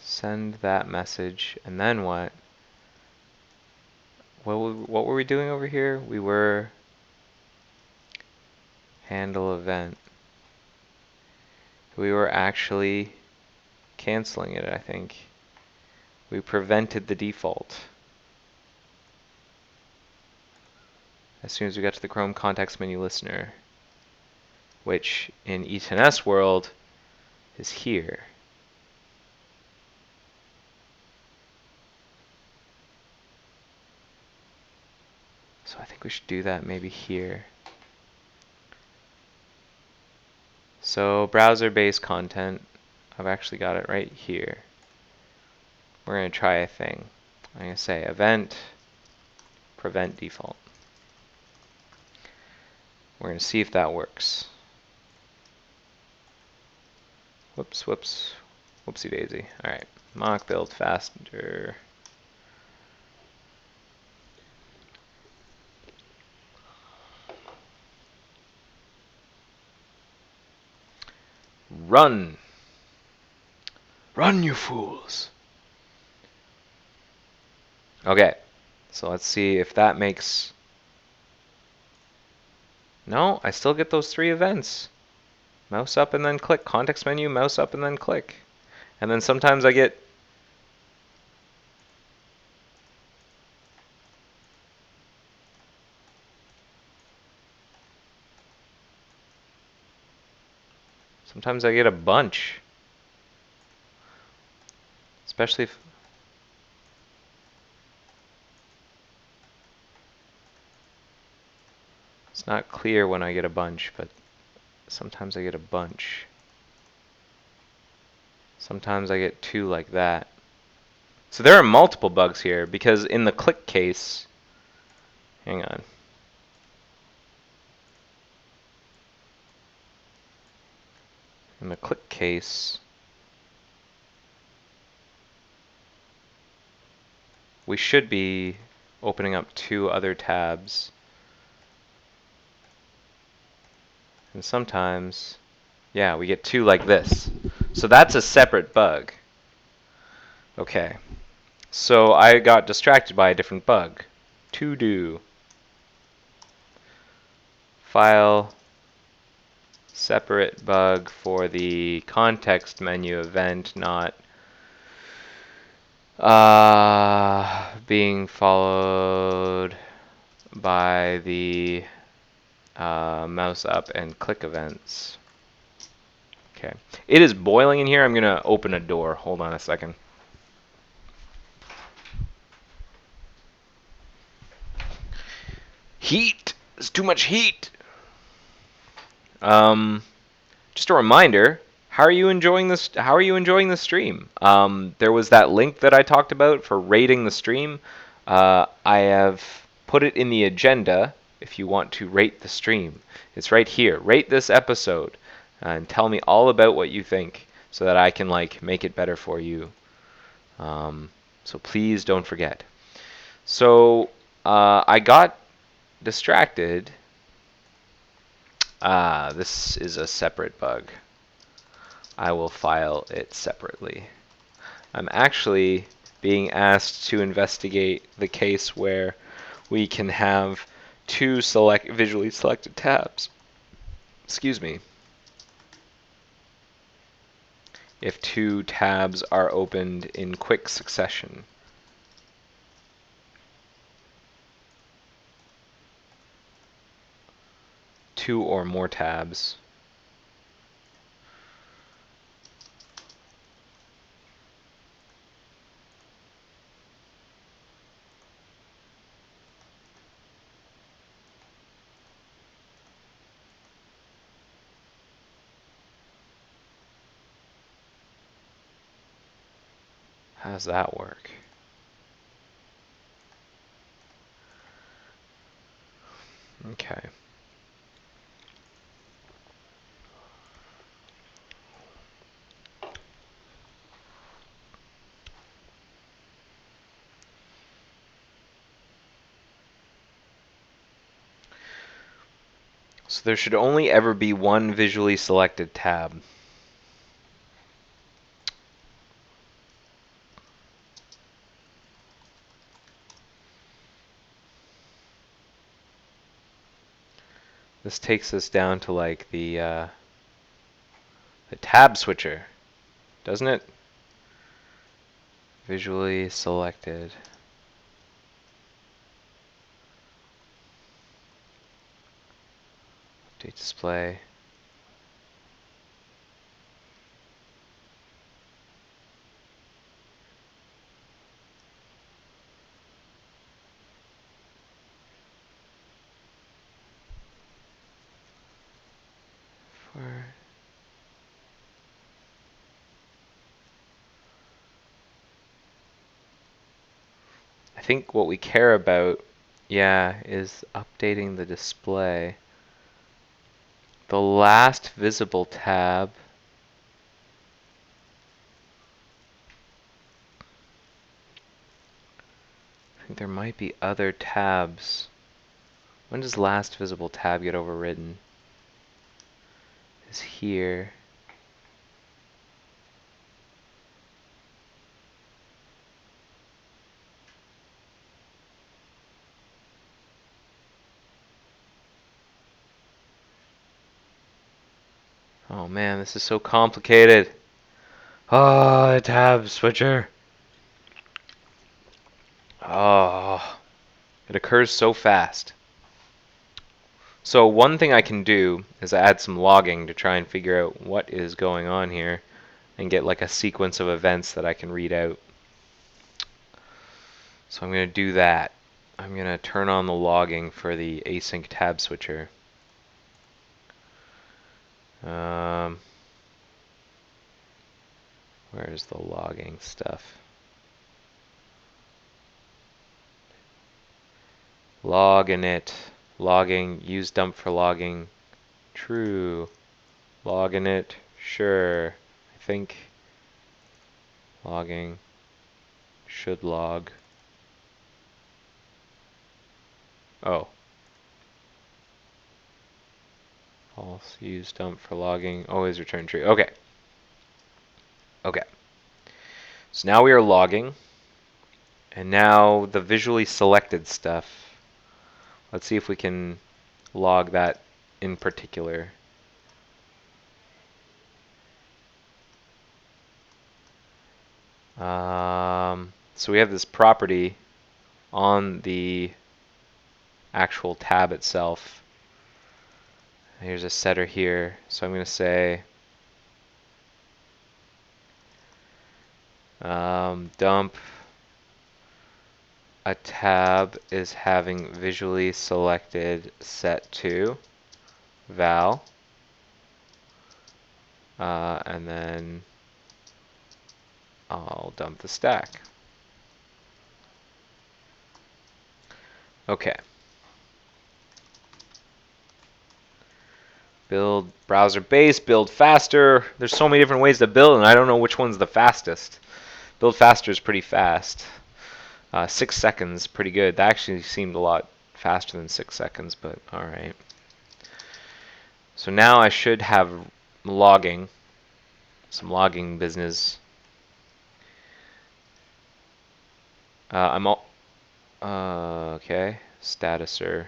Send that message, and then what? What were we doing over here? We were handle event. We were actually canceling it, I think. We prevented the default. As soon as we got to the Chrome context menu listener, which in E10S world is here. So I think we should do that maybe here. So browser-based content, I've actually got it right here. We're going to try a thing. I'm going to say event prevent default. We're going to see if that works. Whoops, whoops, whoopsie daisy. All right, mock build faster. Run! Run, you fools! Okay, so let's see if that makes... No, I still get those 3 events. Mouse up and then click. Context menu, mouse up and then click. And then sometimes I get... Sometimes I get a bunch. Especially if... It's not clear when I get a bunch, but sometimes I get a bunch. Sometimes I get 2 like that. So there are multiple bugs here, because in the click case... Hang on. In the click case... we should be opening up 2 other tabs. And sometimes, yeah, we get 2 like this. So that's a separate bug. Okay. So I got distracted by a different bug. To do. File. Separate bug for the context menu event, not being followed by the mouse up and click events. Okay. It is boiling in here. I'm going to open a door. Hold on a second. Heat! There's too much heat! just a reminder, how are you enjoying this? How are you enjoying the stream? There was that link that I talked about for rating the stream. I have put it in the agenda if you want to rate the stream. It's right here. Rate this episode and tell me all about what you think so that I can like make it better for you. So please don't forget. So I got distracted. This is a separate bug. I will file it separately. I'm actually being asked to investigate the case where we can have two visually selected tabs. Excuse me. If two tabs are opened in quick succession. Two or more tabs. How does that work? Okay. So there should only ever be one visually selected tab. This takes us down to like the tab switcher, doesn't it? Visually selected. Update display. I think what we care about, yeah, is updating the display. The last visible tab. I think there might be other tabs. When does last visible tab get overridden? Is here. Oh man, this is so complicated. Oh, tab switcher. Oh, it occurs so fast. So one thing I can do is add some logging to try and figure out what is going on here and get like a sequence of events that I can read out. So I'm going to do that. I'm going to turn on the logging for the async tab switcher. Where's the logging stuff? Log init. Logging. Use dump for logging. True. Log init. Sure. I think logging should log. Oh. False. Use dump for logging. Always return true. Okay. Okay. So now we are logging. And now the visually selected stuff. Let's see if we can log that in particular. So we have this property on the actual tab itself. Here's a setter here. So I'm going to say dump a tab is having visually selected set to val and then I'll dump the stack. Okay. Build browser base, build faster. There's so many different ways to build, and I don't know which one's the fastest. Build faster is pretty fast. 6 seconds, pretty good. That actually seemed a lot faster than 6 seconds, but alright. So now I should have logging, some logging business. Okay, Statuser.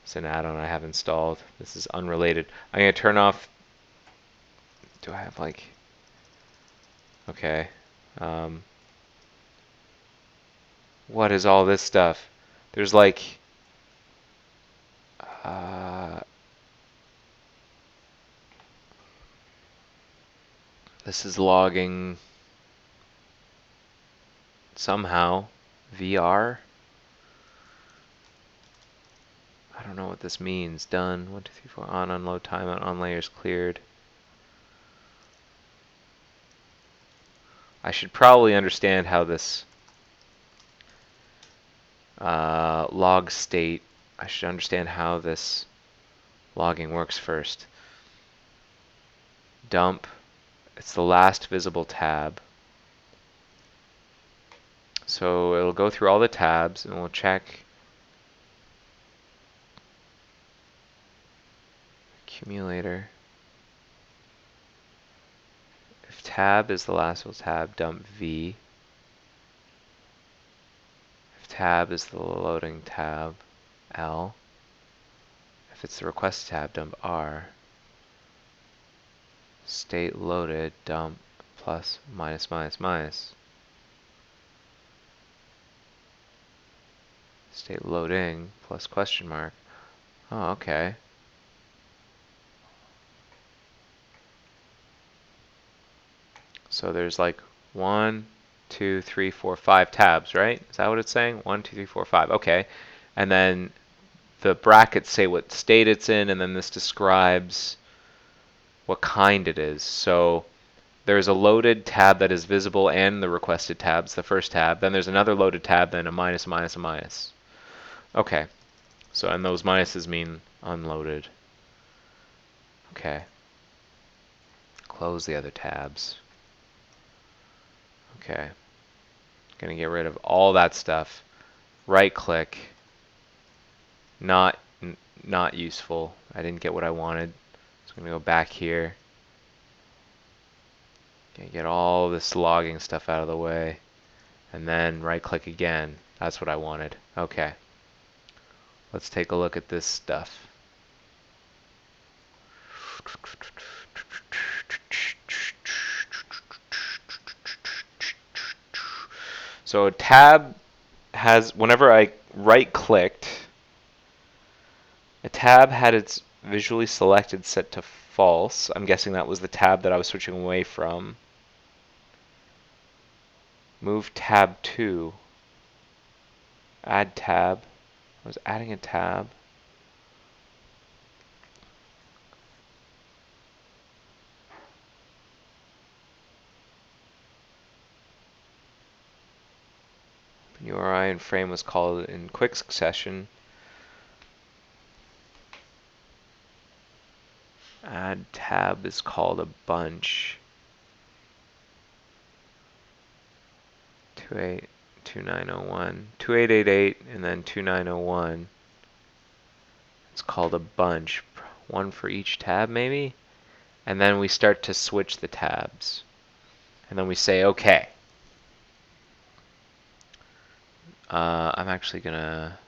It's an add-on I have installed. This is unrelated. I'm gonna turn off. Do I have like? Okay. What is all this stuff? There's like. This is logging. Somehow, VR. I don't know what this means. Done. 1, 2, 3, 4. On, unload timeout. On layers cleared. I should probably understand how this log state. I should understand how this logging works first. Dump. It's the last visible tab. So it'll go through all the tabs and we'll check. Accumulator. If tab is the last tab, dump V. If tab is the loading tab, L. If it's the request tab, dump R. State loaded, dump plus minus minus minus. State loading plus question mark. Oh, okay. So there's like 1, 2, 3, 4, 5 tabs, right? Is that what it's saying? 1, 2, 3, 4, 5. Okay. And then the brackets say what state it's in, and then this describes what kind it is. So there's a loaded tab that is visible and the requested tabs, the first tab. Then there's another loaded tab, then a minus, a minus, a minus. Okay. So, and those minuses mean unloaded. Okay. Close the other tabs. Okay. Gonna get rid of all that stuff. Right click. Not useful. I didn't get what I wanted. So I'm gonna go back here. Gonna get all this logging stuff out of the way. And then right click again. That's what I wanted. Okay. Let's take a look at this stuff. So a tab has, whenever I right clicked, a tab had its visually selected set to false. I'm guessing that was the tab that I was switching away from. Move tab to. Add tab. I was adding a tab. URI and frame was called in quick succession. Add tab is called a bunch. 2901, 2888, and then 2901. It's called a bunch. One for each tab, maybe? And then we start to switch the tabs. And then we say, okay. I'm actually gonna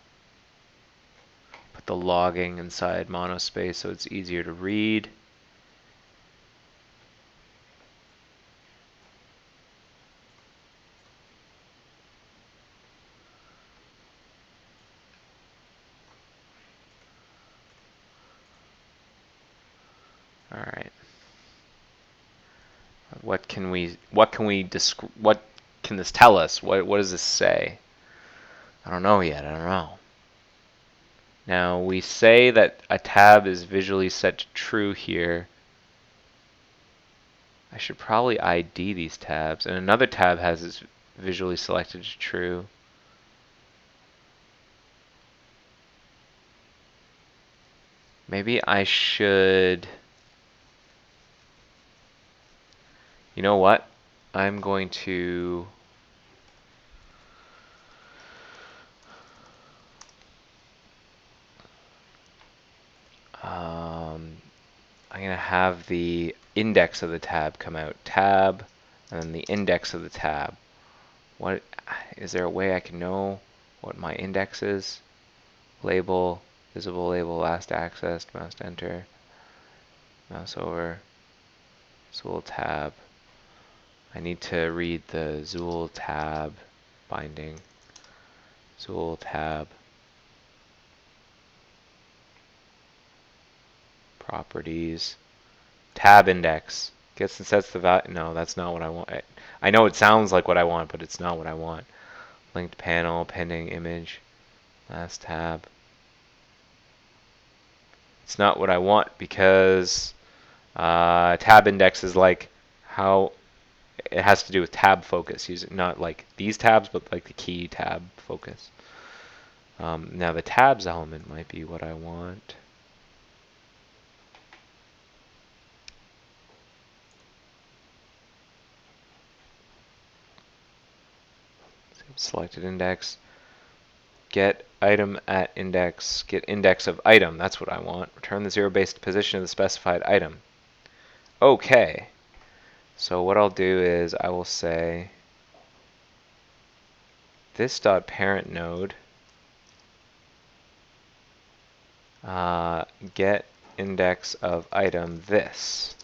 put the logging inside monospace so it's easier to read. All right. What can this tell us? What does this say? I don't know yet. I don't know. Now we say that a tab is visually set to true here. I should probably ID these tabs. And another tab has its visually selected to true. Maybe I should... You know what? I'm going to... I'm going to have the index of the tab come out. Tab, and then the index of the tab. What is there a way I can know what my index is? Label, visible label, last accessed, mouse enter, mouse over, Zool tab. I need to read the Zool tab binding. Zool tab. Properties. Tab index. Gets and sets the value. No, that's not what I want. I know it sounds like what I want, but it's not what I want. Linked panel, pending image, last tab. It's not what I want because tab index is like how it has to do with tab focus. Not like these tabs, but like the key tab focus. Now the tabs element might be what I want. Selected index. Get item at index. Get index of item. That's what I want. Return the zero-based position of the specified item. Okay. So what I'll do is I will say this dot parent node get index of item this.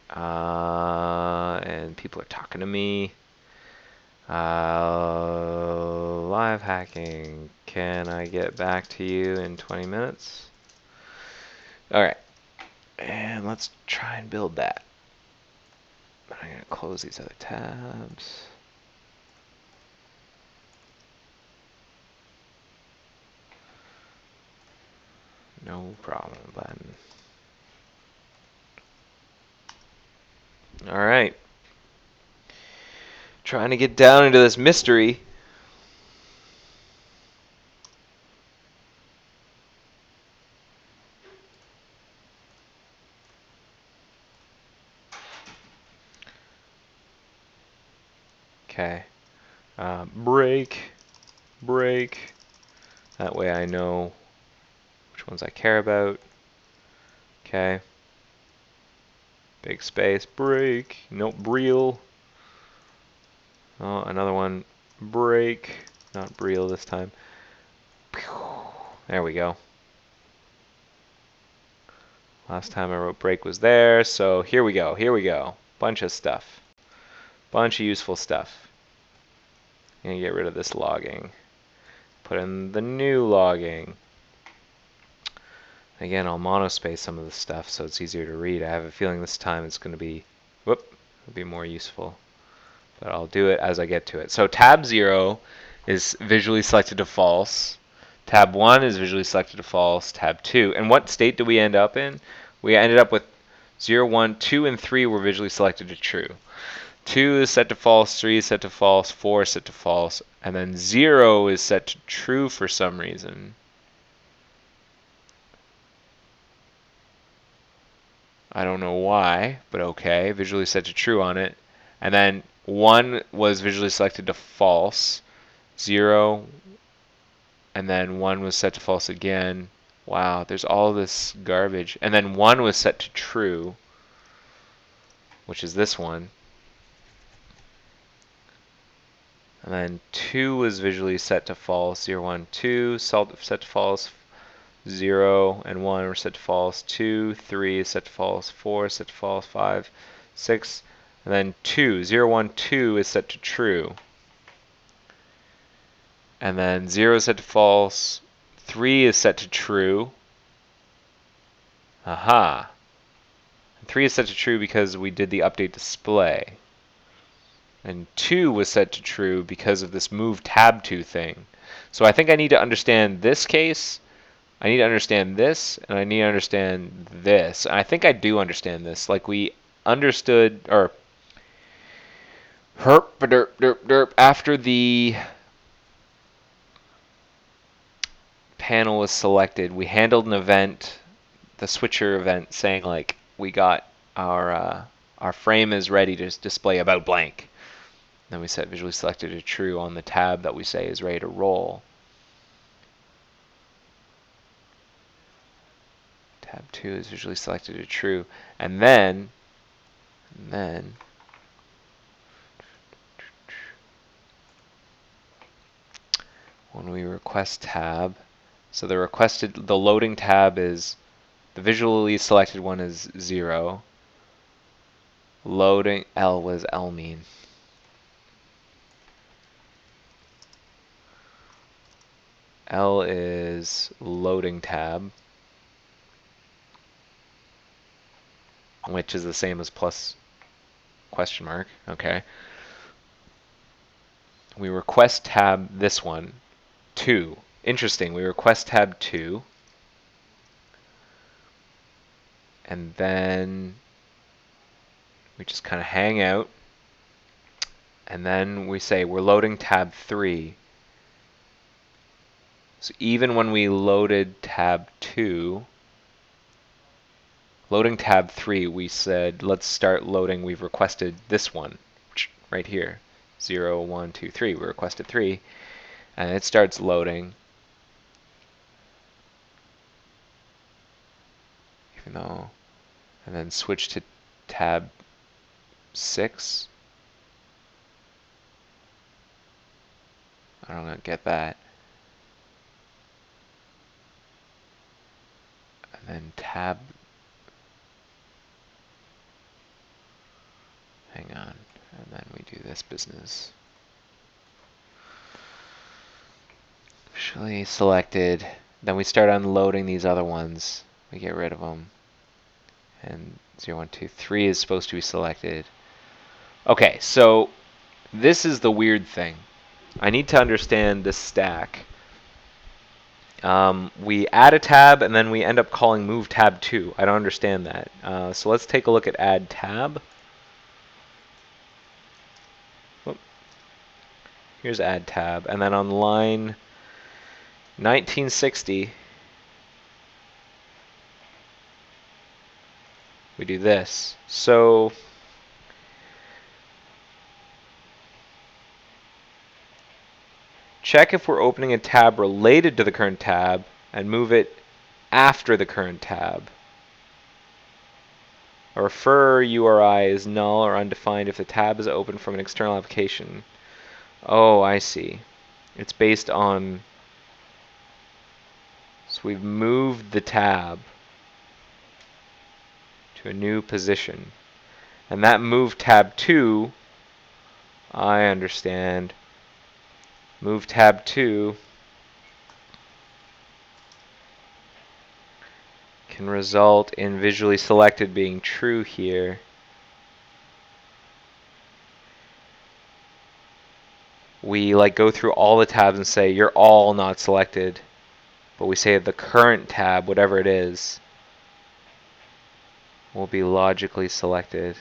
And people are talking to me. Live hacking. Can I get back to you in 20 minutes? Alright. And let's try and build that. I'm going to close these other tabs. No problem button. Alright. Trying to get down into this mystery. Okay. Break. That way I know which ones I care about. Okay. Big space, break. Nope, Breel. Oh, another one. Break. Not Breel this time. There we go. Last time I wrote break was there, so here we go. Bunch of stuff. Bunch of useful stuff. Gonna get rid of this logging. Put in the new logging. Again, I'll monospace some of the stuff so it's easier to read. I have a feeling this time it's going to be, it'll be more useful. But I'll do it as I get to it. So tab 0 is visually selected to false. Tab 1 is visually selected to false. Tab 2. And what state did we end up in? We ended up with 0, 1, 2, and 3 were visually selected to true. 2 is set to false, 3 is set to false, 4 is set to false, and then 0 is set to true for some reason. I don't know why, but okay. Visually set to true on it. And then 1 was visually selected to false. 0. And then 1 was set to false again. Wow, there's all this garbage. And then 1 was set to true, which is this one. And then 2 was visually set to false. 0, 1, 2, set to false. 0 and 1 were set to false. 2, 3 is set to false. 4 is set to false. 5, 6, and then 2. 0, 1, 2 is set to true. And then 0 is set to false. 3 is set to true. Aha. And 3 is set to true because we did the update display. And 2 was set to true because of this move tab 2 thing. So I think I need to understand this case. I need to understand this, and I need to understand this. And I think I do understand this. Like we understood, or herp derp derp derp, after the panel was selected, we handled an event, the switcher event, saying like we got our frame is ready to display about blank. Then we set visually selected to true on the tab that we say is ready to roll. Tab 2 is visually selected to true. And then when we request tab, so the loading tab is, the visually selected one is 0. Loading L, what does L mean? L is loading tab, which is the same as plus question mark. Okay. We request tab, this one, 2. Interesting, we request tab 2. And then we just kind of hang out. And then we say we're loading tab 3. So even when we loaded tab 2, loading tab 3, we said, let's start loading. We've requested this one right here. 0, 1, 2, 3. We requested 3. And it starts loading. Even though, and then switch to tab 6. I don't get that. And then tab, hang on, and then we do this business. Visually selected. Then we start unloading these other ones. We get rid of them. And 0, 1, 2, 3 is supposed to be selected. Okay, so this is the weird thing. I need to understand this stack. We add a tab and then we end up calling move tab 2. I don't understand that. So let's take a look at add tab. Whoop. Here's add tab. And then on line 1960, we do this. So check if we're opening a tab related to the current tab and move it after the current tab. A refer URI is null or undefined if the tab is open from an external application. Oh, I see. It's based on, so we've moved the tab to a new position. And that move tab 2, I understand. Move tab 2 can result in visually selected being true here. We like go through all the tabs and say you're all not selected, but we say the current tab, whatever it is, will be logically selected.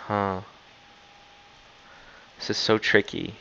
Huh. This is so tricky.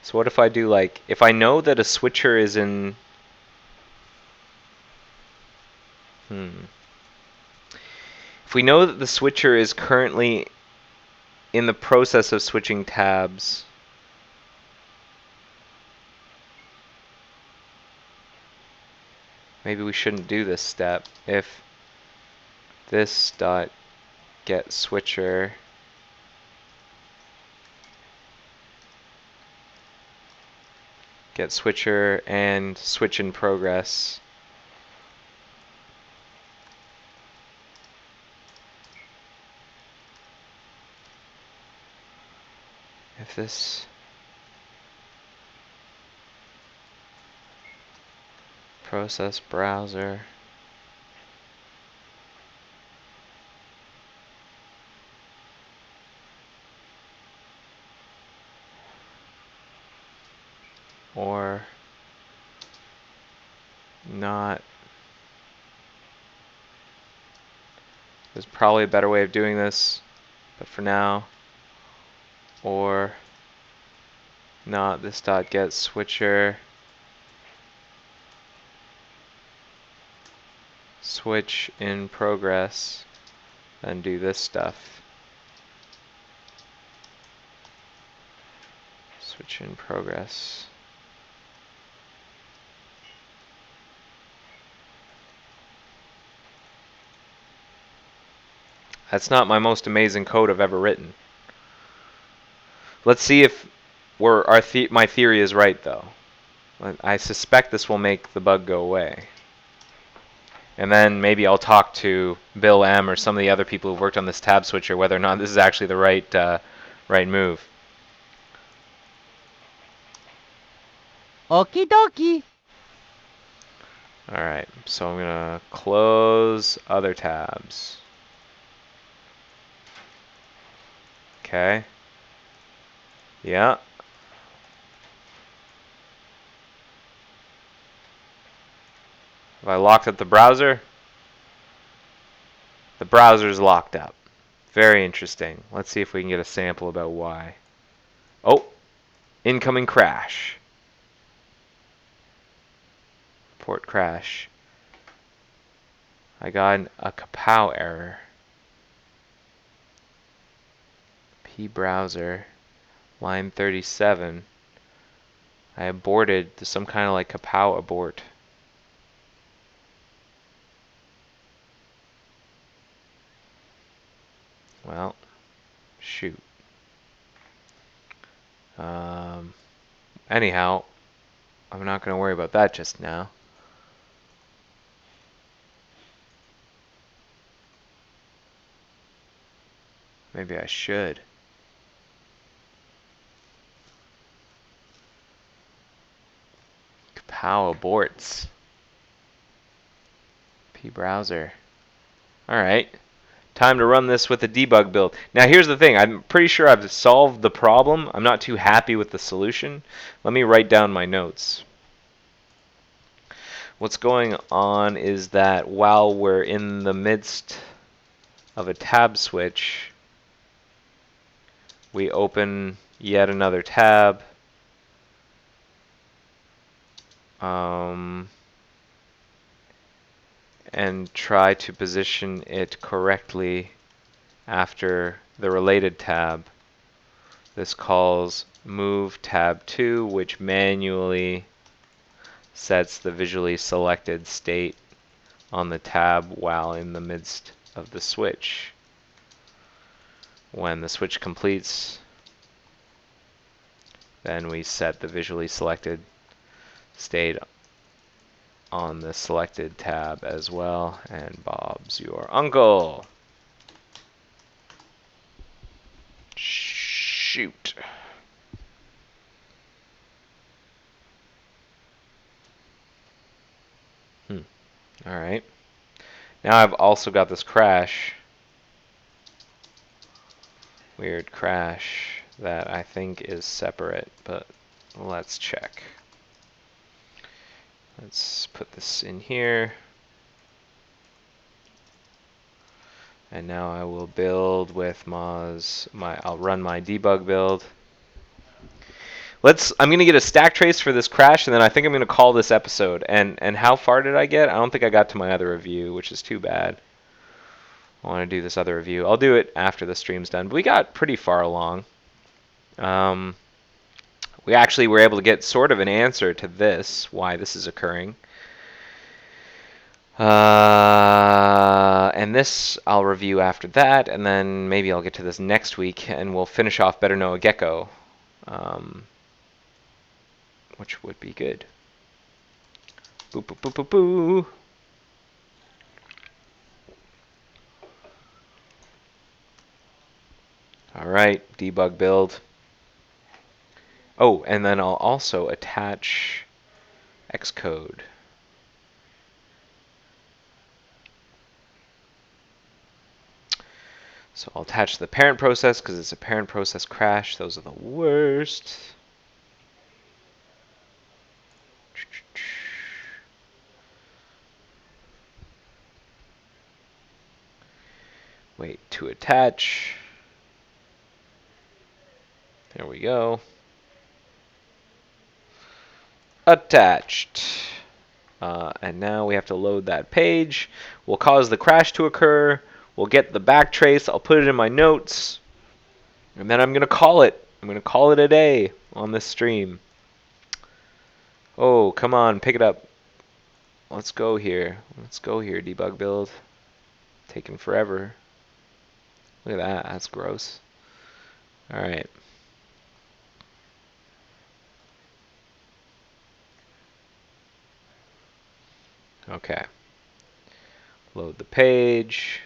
So what if I do like, if I know that a switcher is in, if we know that the switcher is currently in the process of switching tabs, maybe we shouldn't do this step. If this dot get switcher get switcher and switch in progress. If this process browser or not. There's probably a better way of doing this, but for now, or not this dot get switcher switch in progress, then do this stuff. Switch in progress. That's not my most amazing code I've ever written. Let's see if my theory is right, though. I suspect this will make the bug go away. And then maybe I'll talk to Bill M. or some of the other people who've worked on this tab switcher whether or not this is actually the right move. Okie dokie. Alright, so I'm going to close other tabs. Okay. Yeah. Have I locked up the browser? The browser's locked up. Very interesting. Let's see if we can get a sample about why. Oh, incoming crash. Port crash. I got a kapow error. P browser, line 37. I aborted some kind of like kapow abort. Well, shoot. Anyhow, I'm not going to worry about that just now. Maybe I should. Kapow aborts. P browser. Alright. Time to run this with a debug build. Now here's the thing. I'm pretty sure I've solved the problem. I'm not too happy with the solution. Let me write down my notes. What's going on is that while we're in the midst of a tab switch, we open yet another tab. And try to position it correctly after the related tab. This calls move tab 2, which manually sets the visually selected state on the tab while in the midst of the switch. When the switch completes, then we set the visually selected state on the selected tab as well, and Bob's your uncle. Shoot. Alright. Now I've also got this crash. Weird crash that I think is separate, but let's check. Let's put this in here. And now I will build with Moz. I'll run my debug build. I'm going to get a stack trace for this crash, and then I think I'm going to call this episode. And how far did I get? I don't think I got to my other review, which is too bad. I want to do this other review. I'll do it after the stream's done. But we got pretty far along. We actually were able to get sort of an answer to this, why this is occurring. And this I'll review after that, and then maybe I'll get to this next week, and we'll finish off Better Know a Gecko. which would be good. Boo, boo, boo, boo, boo. All right, debug build. Oh, and then I'll also attach Xcode. So I'll attach the parent process because it's a parent process crash. Those are the worst. Wait, to attach. There we go. Attached. And now we have to load that page. We'll cause the crash to occur. We'll get the backtrace. I'll put it in my notes. And then I'm going to call it. I'm going to call it a day on this stream. Oh, come on, pick it up. Let's go here. Let's go here, debug build. Taking forever. Look at that. That's gross. All right. Okay. Load the page.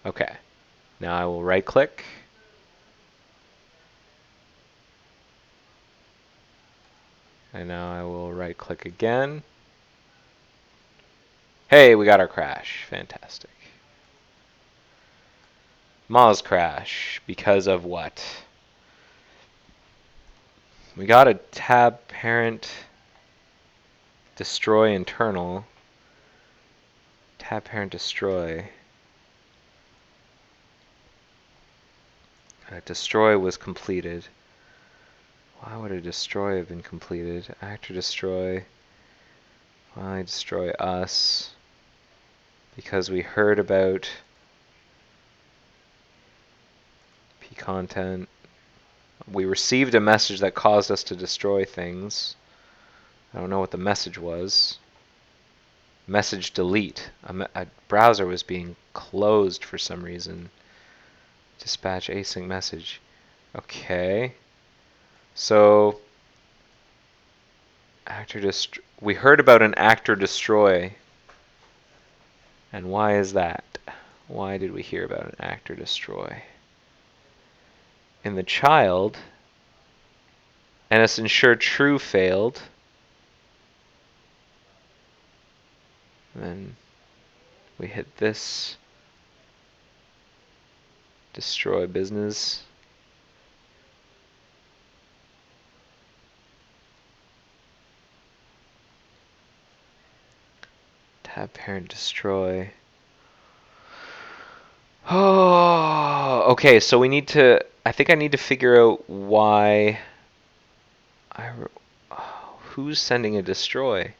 Okay. Now I will right click. And now I will right click again. Hey, we got our crash. Fantastic. Moz crash. Because of what? We got a tab parent destroy internal. Tab parent destroy. Destroy was completed. Why would a destroy have been completed? Actor destroy. Why destroy us? Because we heard about P content. We received a message that caused us to destroy things. I don't know what the message was. Message delete. A browser was being closed for some reason. Dispatch async message. Okay. So we heard about an actor destroy. And why is that? Why did we hear about an actor destroy? In the child, NS ensure true failed. And then we hit this. Destroy business. Tab parent destroy. Oh, okay. So we need to. I think I need to figure out why. Who's sending a destroy?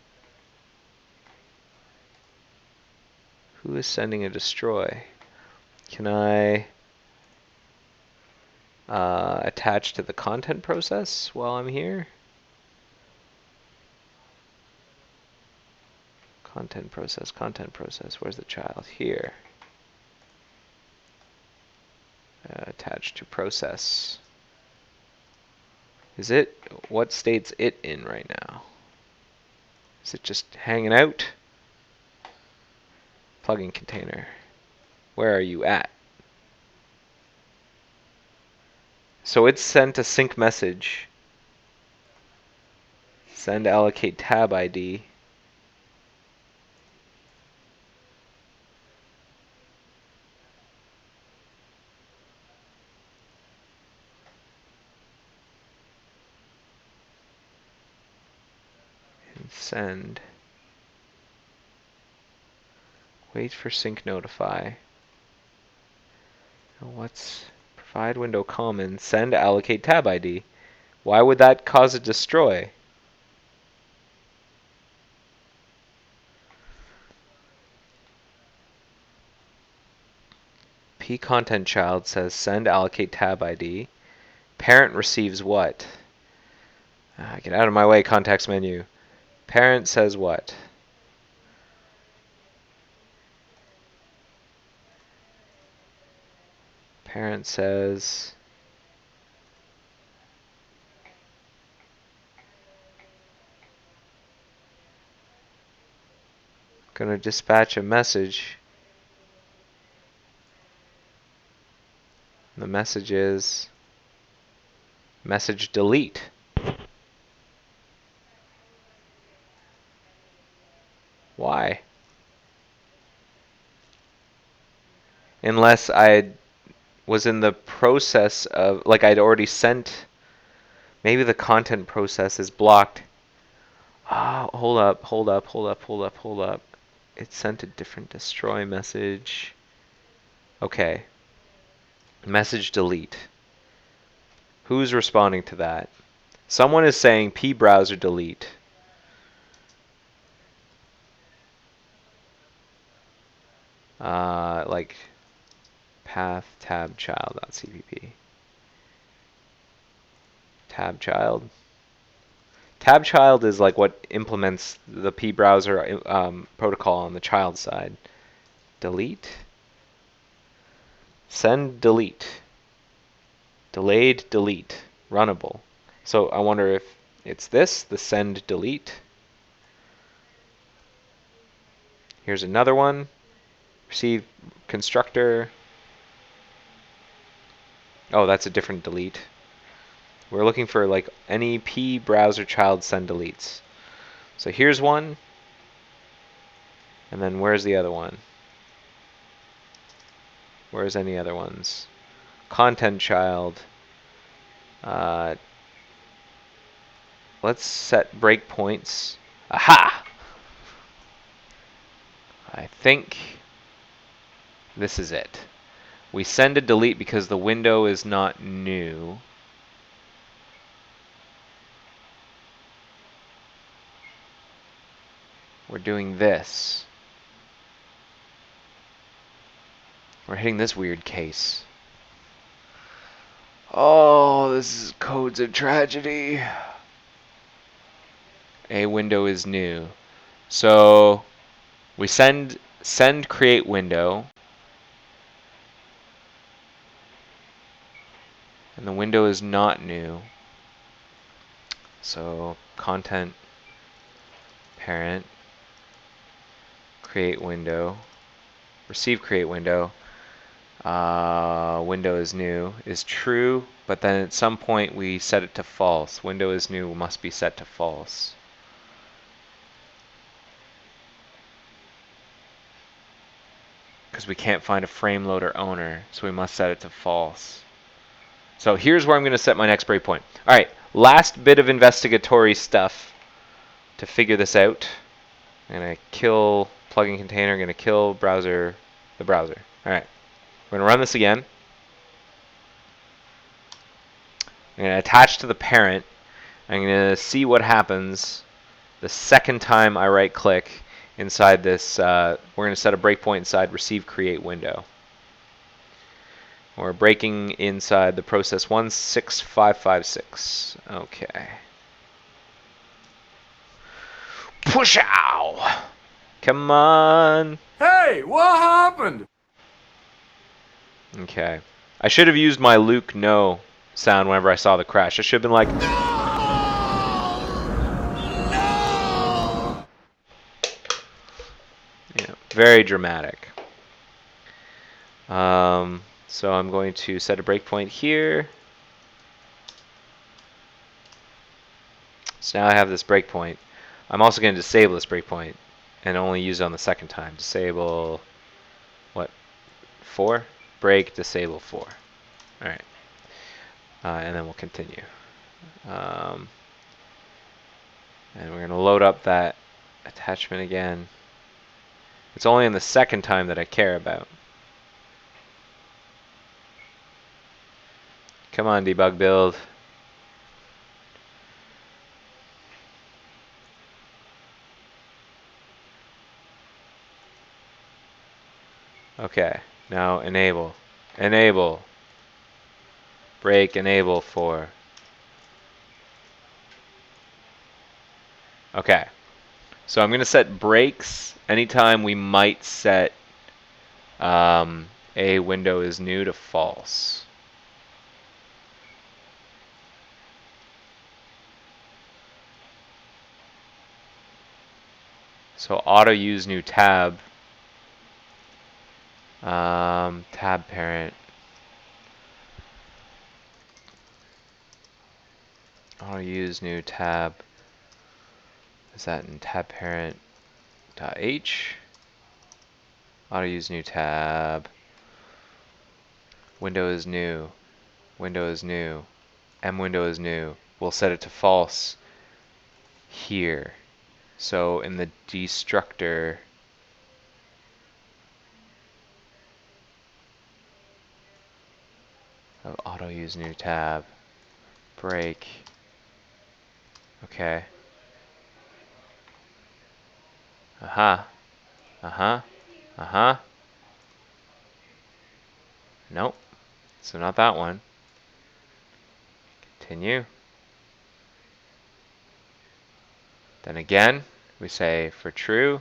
Who is sending a destroy? Can I attach to the content process while I'm here? Content process. Where's the child? Here. Attached to process. Is it? What state's it in right now? Is it just hanging out? Plugin container. Where are you at? So it's sent a sync message. Send allocate tab ID. And send. Wait for sync notify. What's provide window common, send allocate tab ID. Why would that cause a destroy? P content child says send allocate tab ID. Parent receives what? Get out of my way, context menu. Parent says what? Parent says... Gonna dispatch a message. The message is... Message delete. Why? Unless I was in the process of... Like I'd already sent... Maybe the content process is blocked. Oh, hold up. It sent a different destroy message. Okay. Message delete. Who's responding to that? Someone is saying p browser delete. Like path tab child.cpp. Tab child. Tab child is like what implements the p browser protocol on the child side. Delete. Send delete. Delayed delete. Runnable. So I wonder if it's this, the send delete. Here's another one. Receive constructor. Oh, that's a different delete. We're looking for like any p browser child send deletes. So here's one. And then where's the other one? Where's any other ones? Content child. Let's set breakpoints. Aha! I think this is it. We send a delete because the window is not new. We're doing this. We're hitting this weird case. Oh, this is codes of tragedy. A window is new. So we send create window. And the window is not new. So content parent create window. Receive create window. Window is new is true, but then at some point we set it to false. Window is new must be set to false. Because we can't find a frame loader owner, so we must set it to false. So here's where I'm going to set my next breakpoint. All right, last bit of investigatory stuff to figure this out. I'm going to kill plugin container, I'm going to kill browser, the browser. All right, we're going to run this again. I'm going to attach to the parent. I'm going to see what happens the second time I right click inside this. We're going to set a breakpoint inside receive create window. We're breaking inside the process 16556. Okay. Push out! Come on! Hey, what happened? Okay. I should have used my Luke no sound whenever I saw the crash. I should have been like... Yeah, very dramatic. So I'm going to set a breakpoint here. So now I have this breakpoint. I'm also going to disable this breakpoint and only use it on the second time. Disable, what, 4? Break, disable 4. All right. And then we'll continue. And we're going to load up that attachment again. It's only in the second time that I care about. Come on, debug build. Okay, now enable. Enable. Break, enable 4. Okay. So I'm going to set breaks anytime we might set a window is new to false. So auto use new tab. Tab parent. Auto use new tab. Is that in tab parent .h? Auto use new tab. Window is new. Window is new. M window is new. We'll set it to false here. So in the destructor, of auto use new tab, break. Okay. Aha. Nope. So not that one. Continue. Then again, we say for true.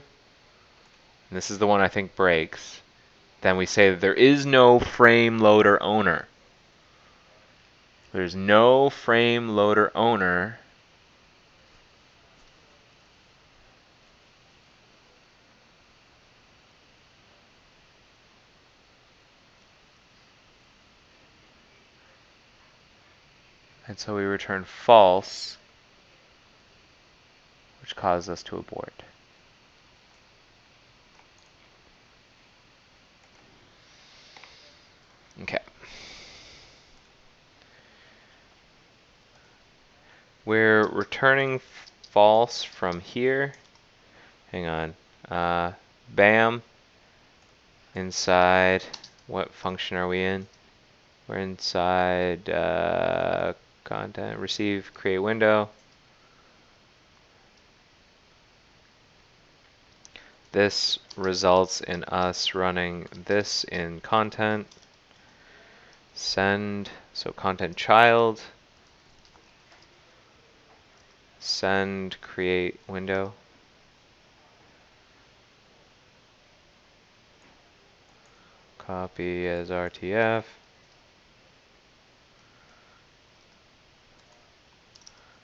And this is the one I think breaks. Then we say that there is no frame loader owner. There's no frame loader owner. And so we return false, which causes us to abort. Okay. We're returning false from here. Hang on. Bam. Inside. What function are we in? We're inside content, receive, create window. This results in us running this in content. Send, so content child. Send, create window. Copy as RTF.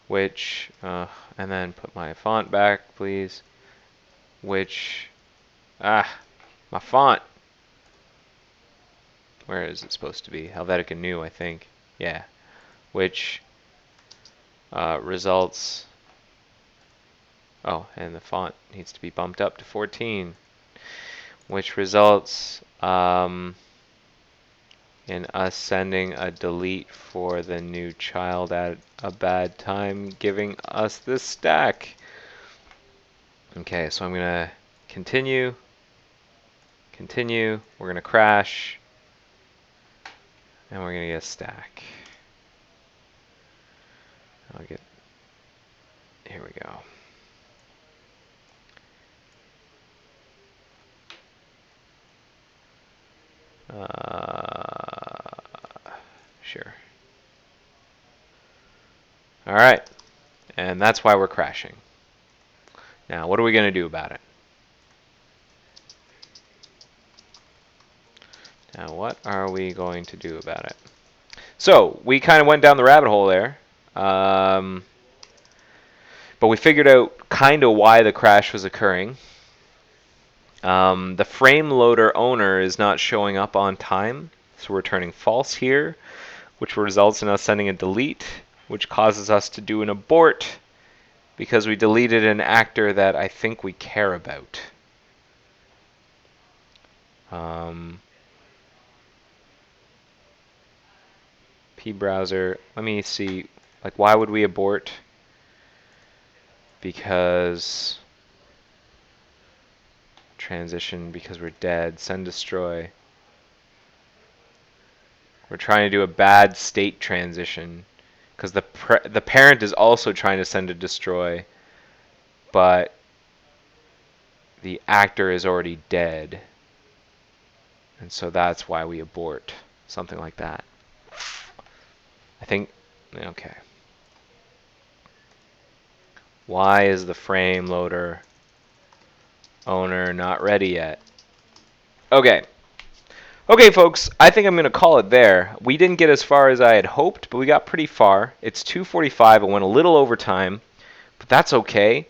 Which, and then put my font back, please. Which, my font. Where is it supposed to be? Helvetica New, I think. Yeah. Which results. Oh, and the font needs to be bumped up to 14. Which results in us sending a delete for the new child at a bad time, giving us this stack. Okay, so I'm going to continue. We're going to crash. And we're going to get a stack. Here we go. Sure. All right, and that's why we're crashing. Now, what are we going to do about it? Now, what are we going to do about it? So, we kind of went down the rabbit hole there. But we figured out kind of why the crash was occurring. The frame loader owner is not showing up on time. So we're returning false here, which results in us sending a delete, which causes us to do an abort because we deleted an actor that I think we care about. P-browser, let me see, like why would we abort? Because transition, because we're dead, send destroy. We're trying to do a bad state transition because the parent is also trying to send a destroy, but the actor is already dead. And so that's why we abort. Something like that. I think, okay. Why is the frame loader Owner not ready yet. Okay. Okay, folks, I think I'm going to call it there. We didn't get as far as I had hoped, but we got pretty far. It's 2:45. I went a little over time, but that's okay.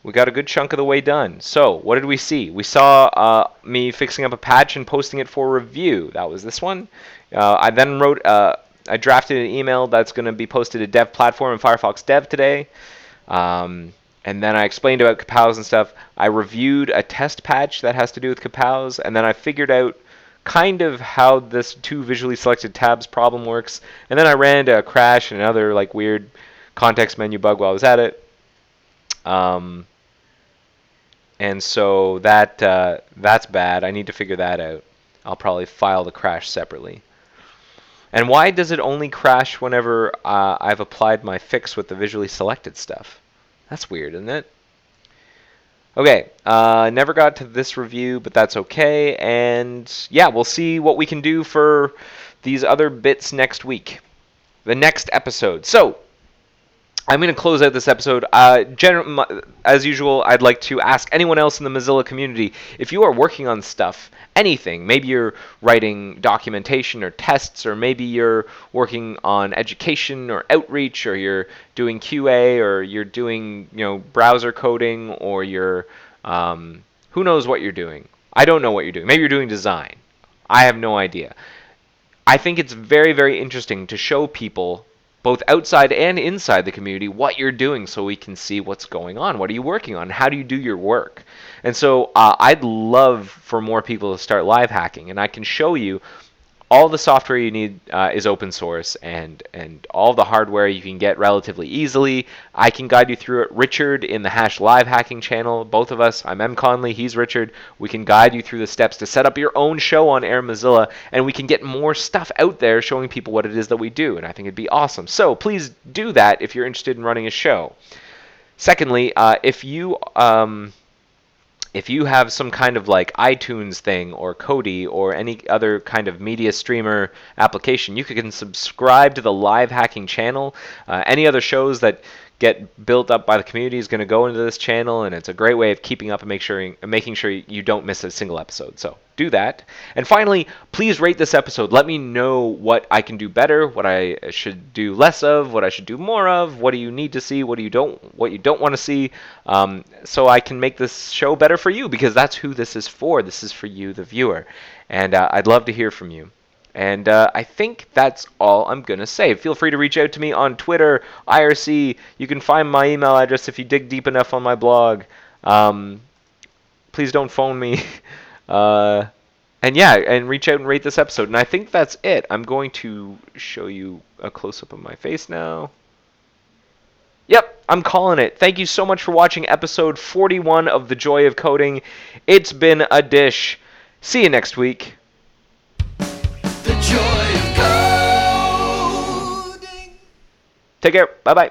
We got a good chunk of the way done. So, what did we see? We saw me fixing up a patch and posting it for review. That was this one. I then wrote, I drafted an email that's going to be posted to Dev Platform and Firefox Dev today. And then I explained about Kapows and stuff. I reviewed a test patch that has to do with Kapows, and then I figured out kind of how this two visually selected tabs problem works. And then I ran into a crash and another like weird context menu bug while I was at it. And so that's bad. I need to figure that out. I'll probably file the crash separately. And why does it only crash whenever I've applied my fix with the visually selected stuff? That's weird, isn't it? Okay, never got to this review, but that's okay. And yeah, we'll see what we can do for these other bits next week. The next episode. So, I'm going to close out this episode. As usual, I'd like to ask anyone else in the Mozilla community, if you are working on stuff, anything, maybe you're writing documentation or tests, or maybe you're working on education or outreach, or you're doing QA, or you're doing, browser coding, or you're, who knows what you're doing. I don't know what you're doing. Maybe you're doing design. I have no idea. I think it's very, very interesting to show people, both outside and inside the community, what you're doing so we can see what's going on. What are you working on? How do you do your work? And so I'd love for more people to start live hacking, and I can show you all the software you need is open source, and all the hardware you can get relatively easily. I can guide you through it. Richard in the Hash Live Hacking channel, both of us, I'm M. Conley, he's Richard. We can guide you through the steps to set up your own show on Air Mozilla, and we can get more stuff out there showing people what it is that we do, and I think it'd be awesome. So please do that if you're interested in running a show. Secondly, if you have some kind of like iTunes thing or Kodi or any other kind of media streamer application, you can subscribe to the Live Hacking channel. Any other shows that get built up by the community is going to go into this channel, and it's a great way of keeping up and making sure you don't miss a single episode. So do that. And finally, please rate this episode. Let me know what I can do better, what I should do less of, what I should do more of, what do you need to see, what you don't want to see, so I can make this show better for you, because that's who this is for. This is for you, the viewer. And I'd love to hear from you. And I think that's all I'm going to say. Feel free to reach out to me on Twitter, IRC. You can find my email address if you dig deep enough on my blog. Please don't phone me. And reach out and rate this episode. And I think that's it. I'm going to show you a close-up of my face now. Yep, I'm calling it. Thank you so much for watching episode 41 of The Joy of Coding. It's been a dish. See you next week. The joy of coding. Take care. Bye-bye.